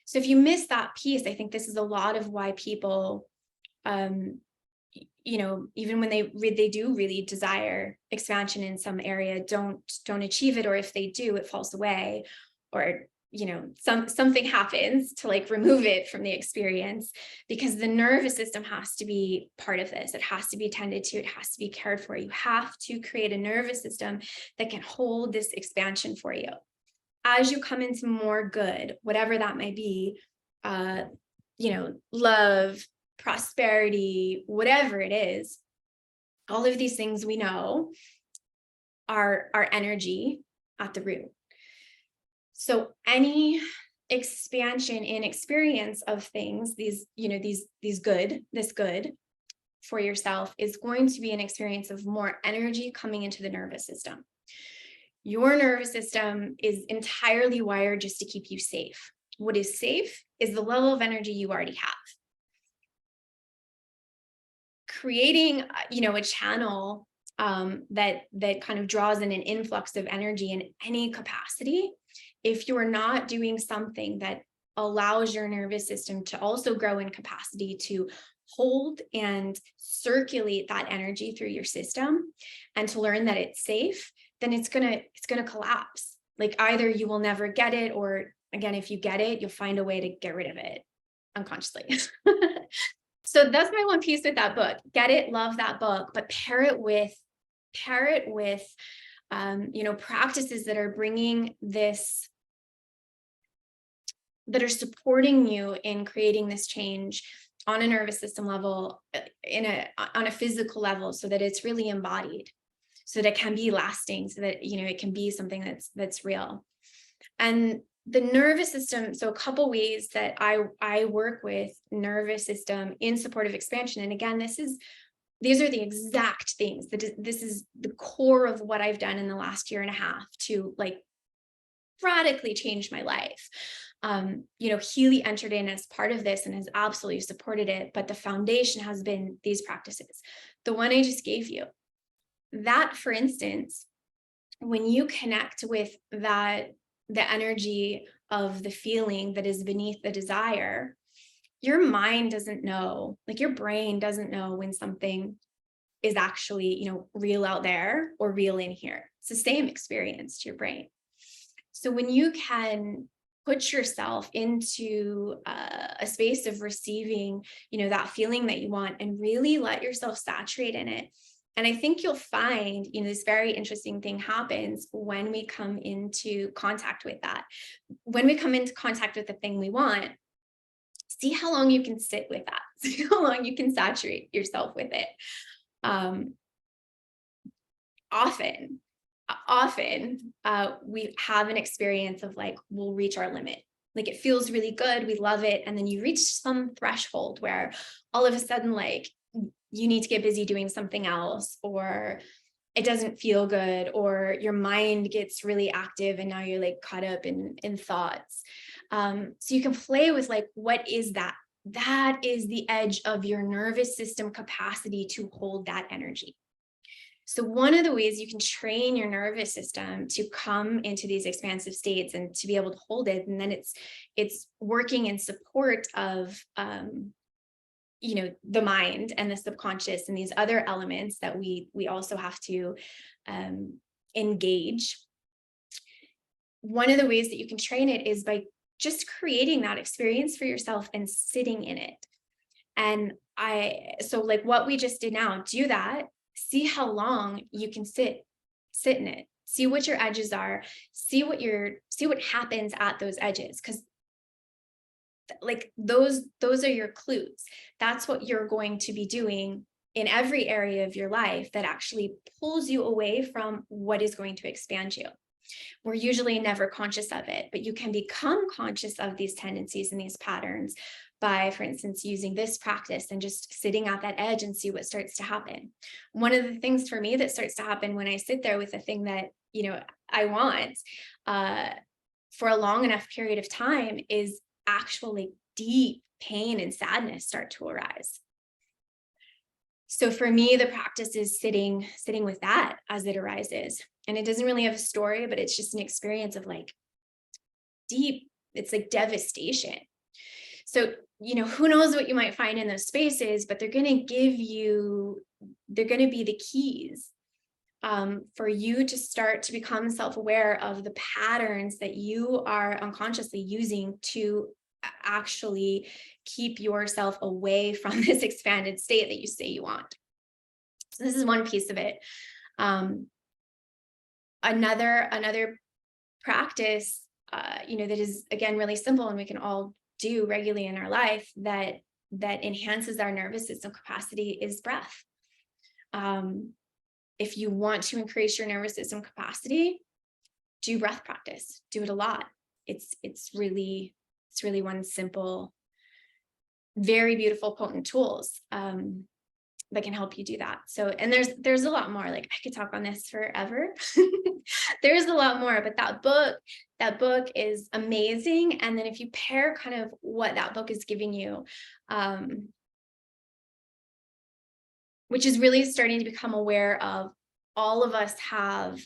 Speaker 1: So if you miss that piece, I think this is a lot of why people, even when they do really desire expansion in some area, don't achieve it, or if they do, it falls away, or something happens to like remove it from the experience, because the nervous system has to be part of this. It has to be tended to, it has to be cared for. You have to create a nervous system that can hold this expansion for you. As you come into more good, whatever that may be, love, prosperity, whatever it is, all of these things we know are energy at the root. So any expansion in experience of things, this good for yourself, is going to be an experience of more energy coming into the nervous system. Your nervous system is entirely wired just to keep you safe. What is safe is the level of energy you already have. Creating, a channel that kind of draws in an influx of energy in any capacity, if you're not doing something that allows your nervous system to also grow in capacity to hold and circulate that energy through your system, and to learn that it's safe, then it's gonna collapse. Like either you will never get it, or again, if you get it, you'll find a way to get rid of it unconsciously. So that's my one piece with that book. Get it, love that book, but pair it with practices that are bringing this, that are supporting you in creating this change on a nervous system level, on a physical level, so that it's really embodied, so that it can be lasting, so that it can be something that's real. And the nervous system, so a couple ways that I work with nervous system in support of expansion. And again, these are the exact things that this is the core of what I've done in the last year and a half to like radically change my life. Healy entered in as part of this and has absolutely supported it, but the foundation has been these practices. The one I just gave you, that, for instance, when you connect with that, the energy of the feeling that is beneath the desire, your mind doesn't know, like your brain doesn't know when something is actually, real out there or real in here. It's the same experience to your brain. So when you can put yourself into a space of receiving, that feeling that you want, and really let yourself saturate in it. And I think you'll find, this very interesting thing happens when we come into contact with that. When we come into contact with the thing we want, see how long you can sit with that. See how long you can saturate yourself with it. Often we have an experience of like, we'll reach our limit. Like it feels really good, we love it, and then you reach some threshold where all of a sudden, like, you need to get busy doing something else, or it doesn't feel good, or your mind gets really active and now you're like caught up in thoughts. So you can play with like, what is that? That is the edge of your nervous system capacity to hold that energy. So one of the ways you can train your nervous system to come into these expansive states and to be able to hold it, and then it's working in support of the mind and the subconscious and these other elements that we also have to engage. One of the ways that you can train it is by just creating that experience for yourself and sitting in it. And so like what we just did now, do that. See how long you can sit in it. See what your edges are. See what happens at those edges, because like those are your clues. That's what you're going to be doing in every area of your life that actually pulls you away from what is going to expand you. We're usually never conscious of it, but you can become conscious of these tendencies and these patterns by, for instance, using this practice and just sitting at that edge and see what starts to happen. One of the things for me that starts to happen when I sit there with the thing that, I want for a long enough period of time is actually deep pain and sadness start to arise. So for me, the practice is sitting with that as it arises. And it doesn't really have a story, but it's just an experience of like deep, it's like devastation. So, who knows what you might find in those spaces, but they're going to be the keys for you to start to become self-aware of the patterns that you are unconsciously using to actually keep yourself away from this expanded state that you say you want. So this is one piece of it. Another practice, that is, again, really simple and we can all do regularly in our life that enhances our nervous system capacity is breath. If you want to increase your nervous system capacity, do breath practice. Do it a lot. It's really one simple, very beautiful, potent tools that can help you do that. So, and there's a lot more. Like I could talk on this forever. There's a lot more, but that book is amazing. And then if you pair kind of what that book is giving you, which is really starting to become aware of, all of us have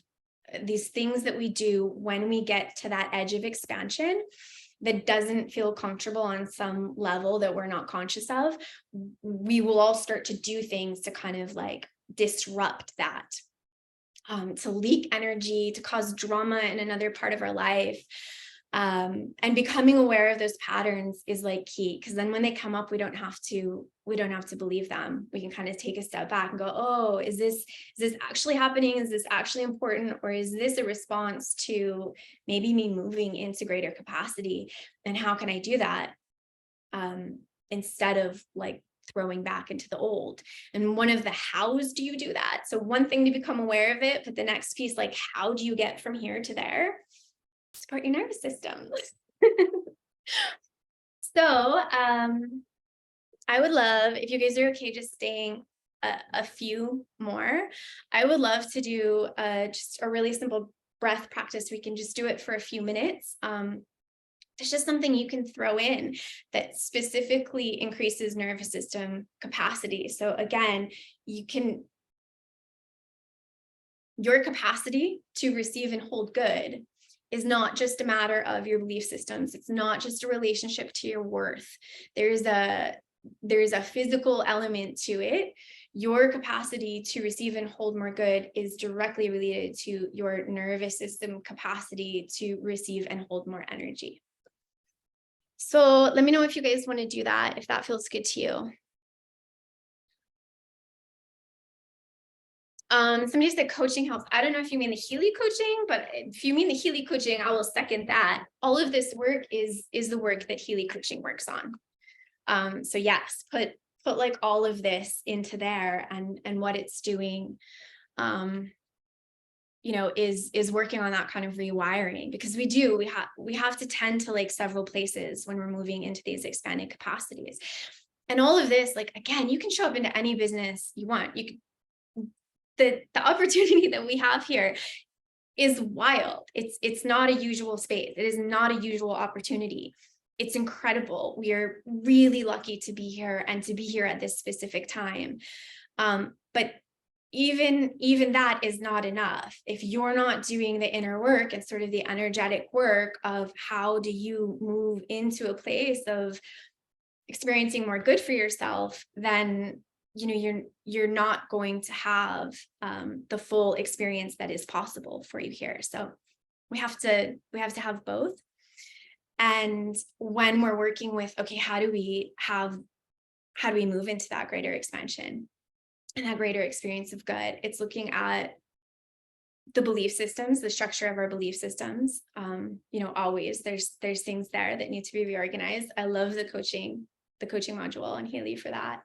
Speaker 1: these things that we do when we get to that edge of expansion that doesn't feel comfortable on some level that we're not conscious of. We will all start to do things to kind of like disrupt that, to leak energy, to cause drama in another part of our life. And becoming aware of those patterns is like key, because then when they come up, we don't have to believe them. We can kind of take a step back and go, oh, is this actually happening? Is this actually important? Or is this a response to maybe me moving into greater capacity? And how can I do that? Instead of like throwing back into the old. And one of the hows do you do that? So one thing to become aware of it, but the next piece, like, how do you get from here to there? Support your nervous system. So I would love, if you guys are okay just staying a few more, I would love to do just a really simple breath practice. We can just do it for a few minutes. It's just something you can throw in that specifically increases nervous system capacity. So again, your capacity to receive and hold good is not just a matter of your belief systems. It's not just a relationship to your worth. There's a physical element to it. Your capacity to receive and hold more good is directly related to your nervous system capacity to receive and hold more energy. So let me know if you guys want to do that, if that feels good to you. Somebody said coaching helps. I don't know if you mean the Healy coaching, but if you mean the Healy coaching, I will second that. All of this work is the work that Healy coaching works on. So yes, put like all of this into there, and what it's doing, is working on that kind of rewiring, because we have to tend to like several places when we're moving into these expanded capacities. And all of this, like, again, you can show up into any business you want. You can, the opportunity that we have here is wild. It's not a usual space. It is not a usual opportunity. It's incredible. We are really lucky to be here and to be here at this specific time. But even that is not enough. If you're not doing the inner work and sort of the energetic work of how do you move into a place of experiencing more good for yourself, then you're not going to have the full experience that is possible for you here. So we have to have both. And when we're working with, okay, how do we move into that greater expansion and that greater experience of good? It's looking at the belief systems, the structure of our belief systems. Always there's things there that need to be reorganized. I love the coaching module on Healy for that.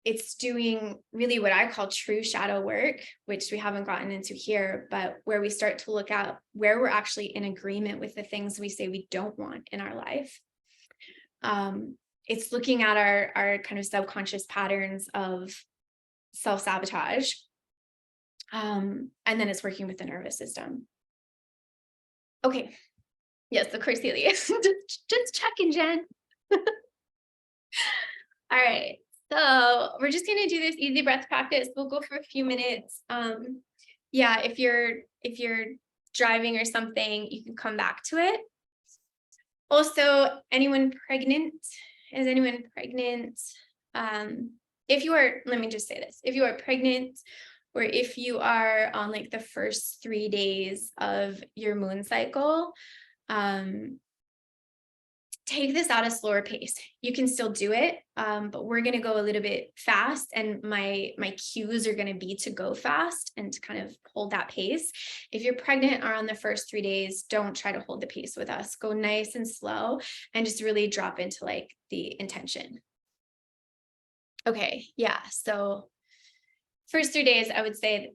Speaker 1: It's doing really what I call true shadow work, which we haven't gotten into here, but where we start to look at where we're actually in agreement with the things we say we don't want in our life. It's looking at our kind of subconscious patterns of self-sabotage. And then it's working with the nervous system. Okay. Yes, of course, Healy. just checking, Jen. All right. So we're just going to do this easy breath practice. We'll go for a few minutes. Yeah, if you're driving or something, you can come back to it. Also, anyone pregnant? Is anyone pregnant? If you are, let me just say this. If you are pregnant, or if you are on like the first 3 days of your moon cycle, take this at a slower pace. You can still do it, but we're going to go a little bit fast, and my cues are going to be to go fast and to kind of hold that pace. If you're pregnant or on the first 3 days, don't try to hold the pace with us. Go nice and slow and just really drop into like the intention. Okay, yeah. So first 3 days, I would say,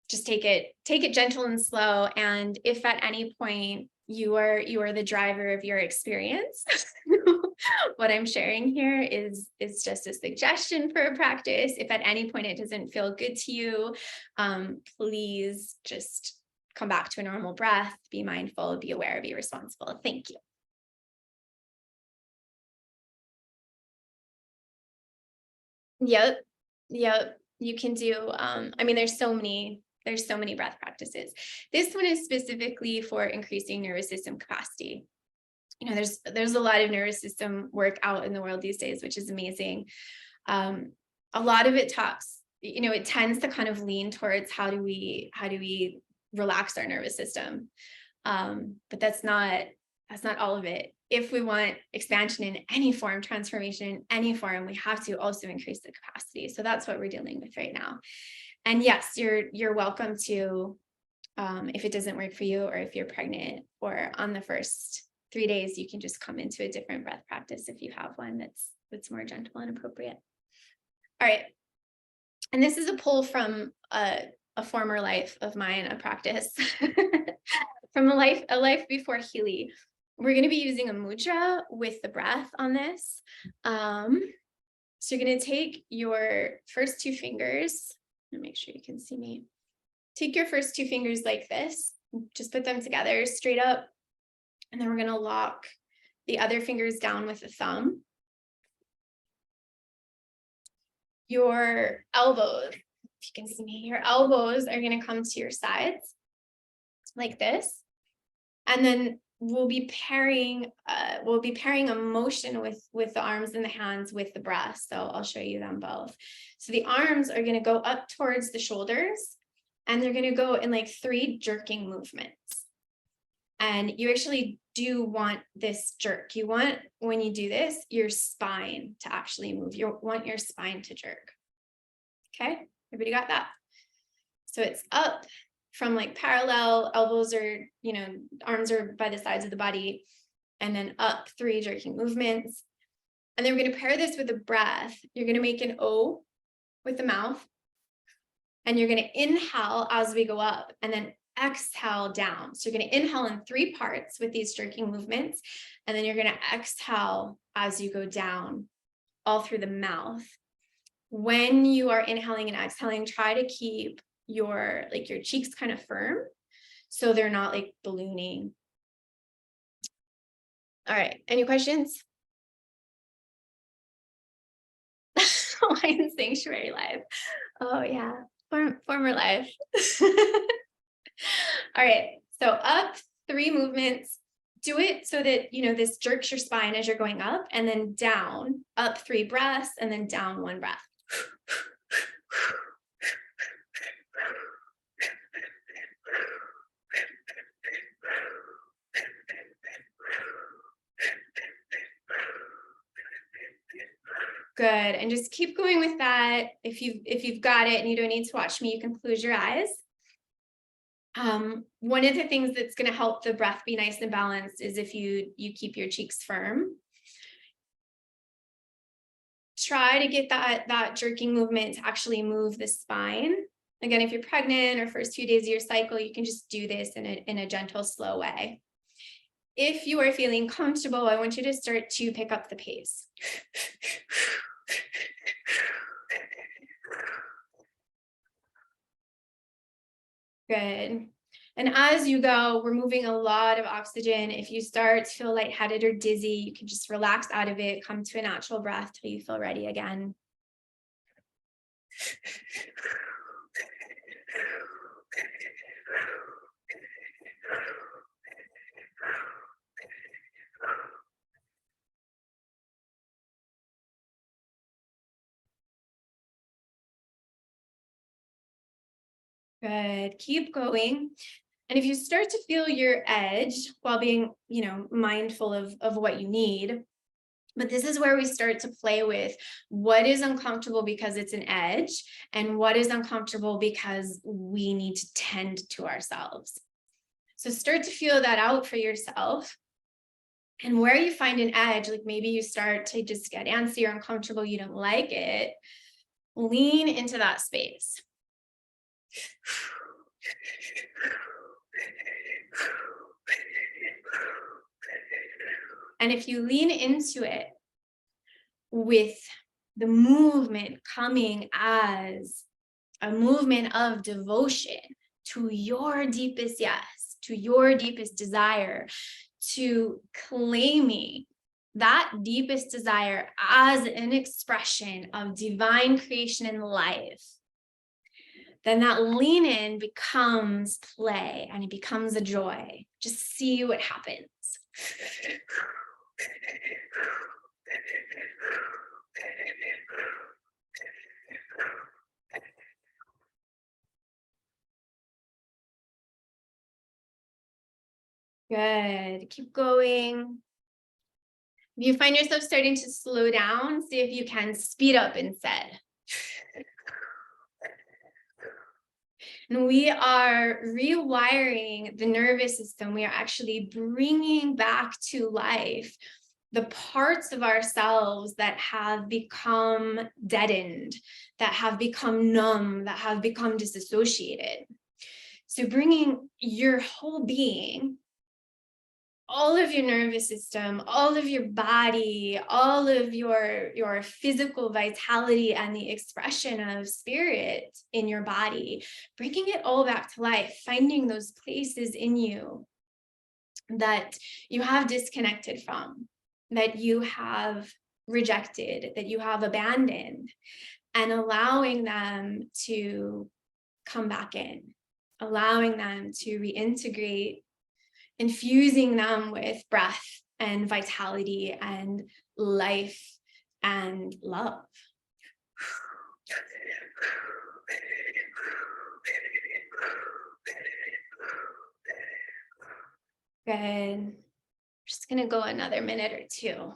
Speaker 1: just take it gentle and slow. And if at any point you are the driver of your experience, what I'm sharing here is just a suggestion for a practice. If at any point it doesn't feel good to you, please just come back to a normal breath, be mindful, be aware, be responsible. Thank you. Yep. You can do, there's so many breath practices. This one is specifically for increasing nervous system capacity. There's a lot of nervous system work out in the world these days, which is amazing. A lot of it talks, it tends to kind of lean towards how do we relax our nervous system. But that's not all of it. If we want expansion in any form, transformation in any form, we have to also increase the capacity. So that's what we're dealing with right now. And yes, you're welcome to, if it doesn't work for you, or if you're pregnant or on the first 3 days, you can just come into a different breath practice if you have one that's more gentle and appropriate. All right. And this is a pull from a former life of mine, a practice from a life before Healy. We're going to be using a mudra with the breath on this. So you're going to take your first 2 fingers. Let me make sure you can see me. Take your first 2 fingers like this. Just put them together straight up. And then we're going to lock the other fingers down with the thumb. Your elbows If you can see me, your elbows are going to come to your sides like this. And then we'll be pairing a motion with the arms and the hands with the breath. So I'll show you them both. So the arms are going to go up towards the shoulders, and they're going to go in like 3 jerking movements. And you actually do want this jerk. You want, when you do this, your spine to actually move. You want your spine to jerk. Okay, everybody got that? So it's up from like parallel, elbows are, arms are by the sides of the body, and then up 3 jerking movements. And then we're going to pair this with a breath. You're going to make an O with the mouth, and you're going to inhale as we go up, and then exhale down. So you're going to inhale in 3 parts with these jerking movements, and then you're going to exhale as you go down, all through the mouth. When you are inhaling and exhaling, try to keep your cheeks kind of firm so they're not like ballooning. All right, any questions? Hawaiian Sanctuary Live. Oh yeah, former life. All right, so up 3 movements. Do it so that, this jerks your spine as you're going up, and then down, up 3 breaths, and then down 1 breath. Good, and just keep going with that. If you've got it and you don't need to watch me, you can close your eyes. One of the things that's going to help the breath be nice and balanced is if you keep your cheeks firm. Try to get that jerking movement to actually move the spine. Again, if you're pregnant or first few days of your cycle, you can just do this in a gentle, slow way. If you are feeling comfortable, I want you to start to pick up the pace. Good. And as you go, we're moving a lot of oxygen. If you start to feel lightheaded or dizzy, you can just relax out of it, come to a natural breath till you feel ready again. Good. Keep going. And if you start to feel your edge while being, mindful of what you need, but this is where we start to play with what is uncomfortable because it's an edge, and what is uncomfortable because we need to tend to ourselves. So start to feel that out for yourself. And where you find an edge, like maybe you start to just get antsy or uncomfortable, you don't like it, lean into that space. And if you lean into it with the movement coming as a movement of devotion to your deepest yes, to your deepest desire, to claiming that deepest desire as an expression of divine creation in life, then that lean in becomes play and it becomes a joy. Just see what happens. Good. Keep going. If you find yourself starting to slow down, see if you can speed up instead. And we are rewiring the nervous system. We are actually bringing back to life the parts of ourselves that have become deadened, that have become numb, that have become disassociated. So bringing your whole being, all of your nervous system, all of your body, all of your physical vitality and the expression of spirit in your body, bringing it all back to life, finding those places in you that you have disconnected from, that you have rejected, that you have abandoned, and allowing them to come back in, allowing them to reintegrate, infusing them with breath and vitality and life and love. Good. Just going to go another minute or two.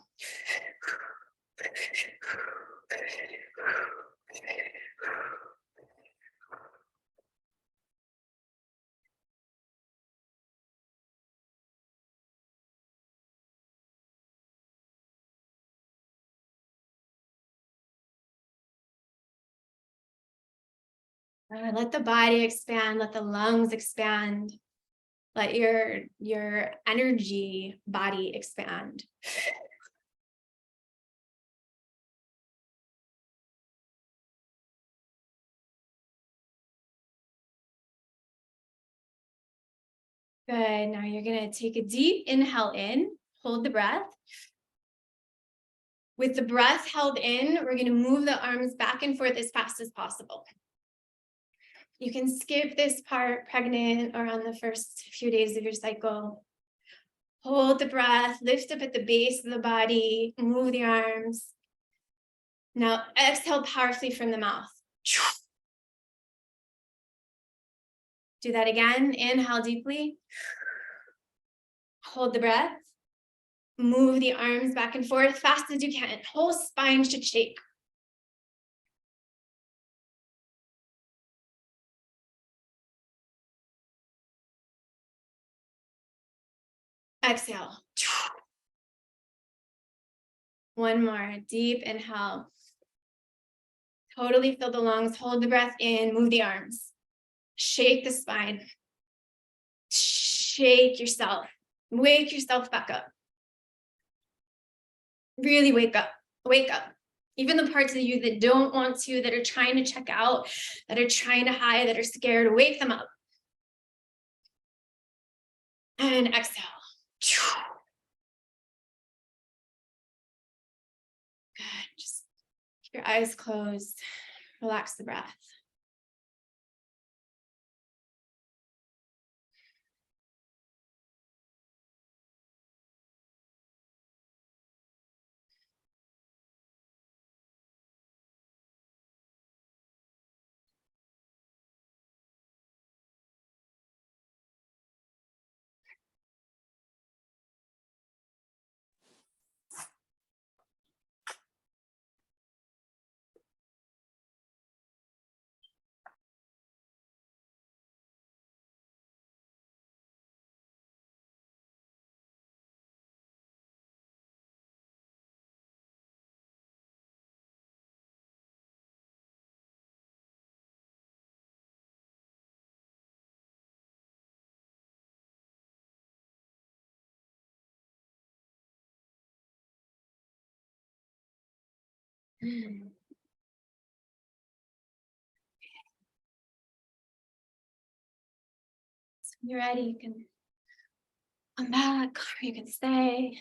Speaker 1: Let the body expand, let the lungs expand, let your energy body expand. Good. Now you're going to take a deep inhale in, hold the breath. With the breath held in, we're going to move the arms back and forth as fast as possible. You can skip this part, pregnant or on the first few days of your cycle. Hold the breath, lift up at the base of the body, move the arms. Now exhale powerfully from the mouth. Do that again. Inhale deeply. Hold the breath. Move the arms back and forth fast as you can. Whole spine should shake. Exhale. One more. Deep inhale. Totally fill the lungs. Hold the breath in. Move the arms. Shake the spine. Shake yourself. Wake yourself back up. Really wake up. Wake up. Even the parts of you that don't want to, that are trying to check out, that are trying to hide, that are scared, wake them up. And exhale. Good. Just keep your eyes closed. Relax the breath. So when you're ready, you can come back or you can stay.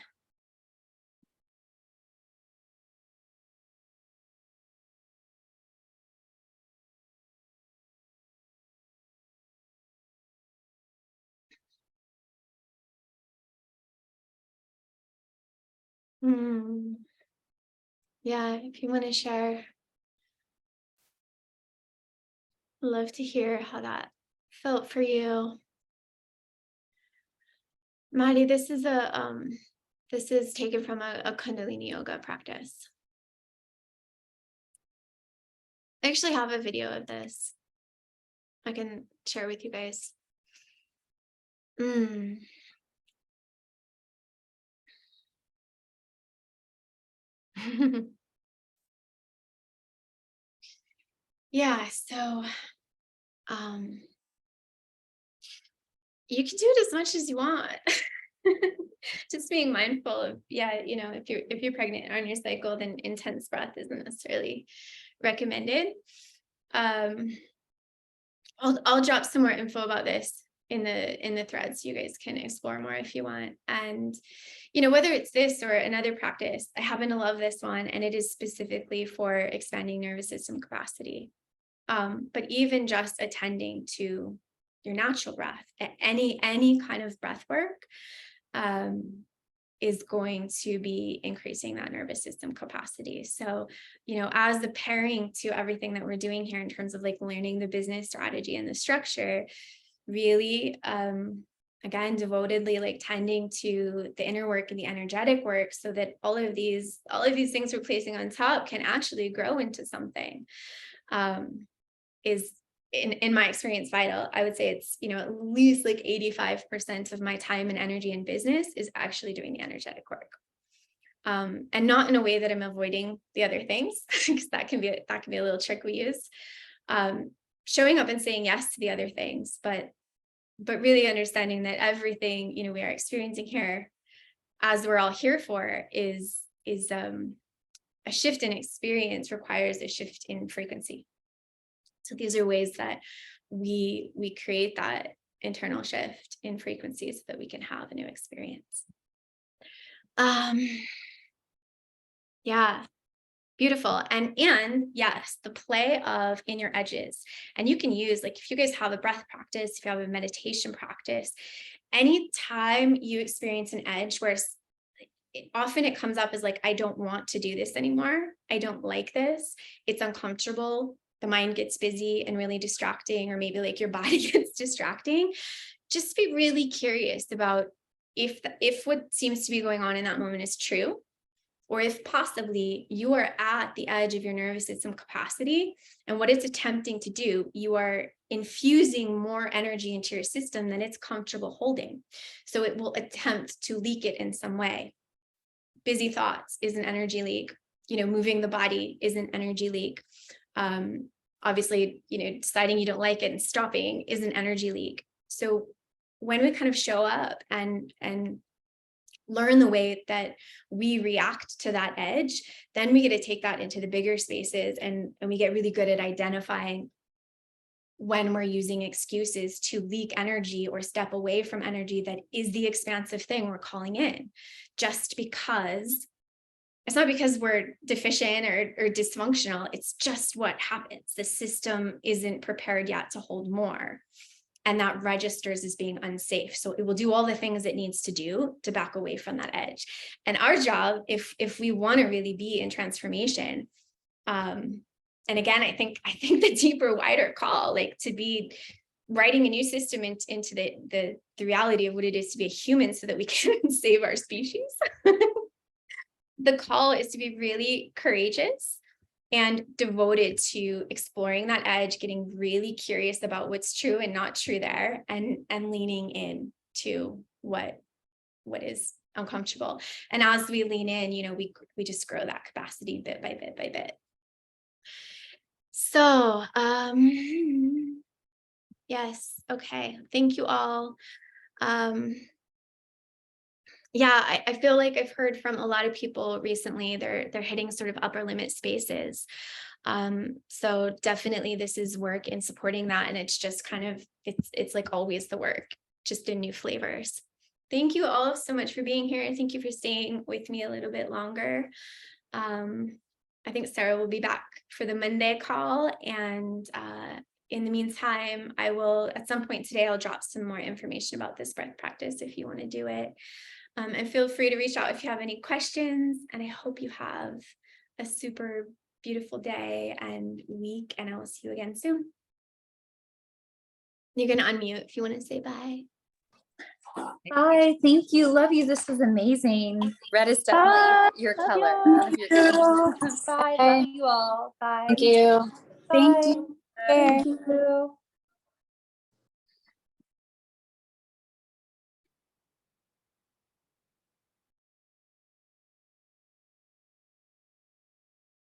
Speaker 1: Yeah, if you want to share, I'd love to hear how that felt for you. Maddie, this is taken from a Kundalini yoga practice. I actually have a video of this I can share with you guys. Yeah, so you can do it as much as you want. Just being mindful of, if you're pregnant or on your cycle, then intense breath isn't necessarily recommended. I'll drop some more info about this in the threads. You guys can explore more if you want. And, whether it's this or another practice, I happen to love this one, and it is specifically for expanding nervous system capacity. But even just attending to your natural breath, any kind of breath work, is going to be increasing that nervous system capacity. So, as the pairing to everything that we're doing here in terms of like learning the business strategy and the structure, really, again, devotedly like tending to the inner work and the energetic work, so that all of these things we're placing on top can actually grow into something, is in my experience vital. I would say it's, at least like 85% of my time and energy in business is actually doing the energetic work. And not in a way that I'm avoiding the other things, because that can be a little trick we use. Showing up and saying yes to the other things, but really understanding that everything, we are experiencing here, as we're all here for, is a shift in experience requires a shift in frequency. So these are ways that we create that internal shift in frequency so that we can have a new experience. Yeah, beautiful. And yes, the play of in your edges. And you can use, like, if you guys have a breath practice, if you have a meditation practice, anytime you experience an edge where often it comes up as like, I don't want to do this anymore. I don't like this. It's uncomfortable. The mind gets busy and really distracting, or maybe like your body gets distracting. Just be really curious about if what seems to be going on in that moment is true, or if possibly you are at the edge of your nervous system capacity, and what it's attempting to do, you are infusing more energy into your system than it's comfortable holding. So it will attempt to leak it in some way. Busy thoughts is an energy leak. Moving the body is an energy leak. Obviously, deciding you don't like it and stopping is an energy leak. So when we kind of show up and learn the way that we react to that edge, then we get to take that into the bigger spaces, and we get really good at identifying when we're using excuses to leak energy or step away from energy that is the expansive thing we're calling in, just because it's not because we're deficient or dysfunctional. It's just what happens. The system isn't prepared yet to hold more. And that registers as being unsafe. So it will do all the things it needs to do to back away from that edge. And our job, if we want to really be in transformation, and again, I think the deeper, wider call, like to be writing a new system into the reality of what it is to be a human, so that we can save our species. The call is to be really courageous and devoted to exploring that edge, getting really curious about what's true and not true there, and leaning in to what is uncomfortable. And as we lean in, we just grow that capacity bit by bit by bit. So, yes. Okay. Thank you all. Yeah, I feel like I've heard from a lot of people recently, they're hitting sort of upper limit spaces. So definitely this is work in supporting that. And it's just kind of, it's like always the work, just in new flavors. Thank you all so much for being here. And thank you for staying with me a little bit longer. I think Sarah will be back for the Monday call. And in the meantime, I will, at some point today, I'll drop some more information about this breath practice if you want to do it. And feel free to reach out if you have any questions. And I hope you have a super beautiful day and week, and I will see you again soon. You're going to unmute if you want to say bye.
Speaker 3: Hi, thank you. Love you. This was amazing. Red is definitely your color. One of your colors.
Speaker 2: Bye. Love you all. Bye.
Speaker 3: Thank you.
Speaker 2: Bye.
Speaker 3: Thank you.
Speaker 2: Thank you.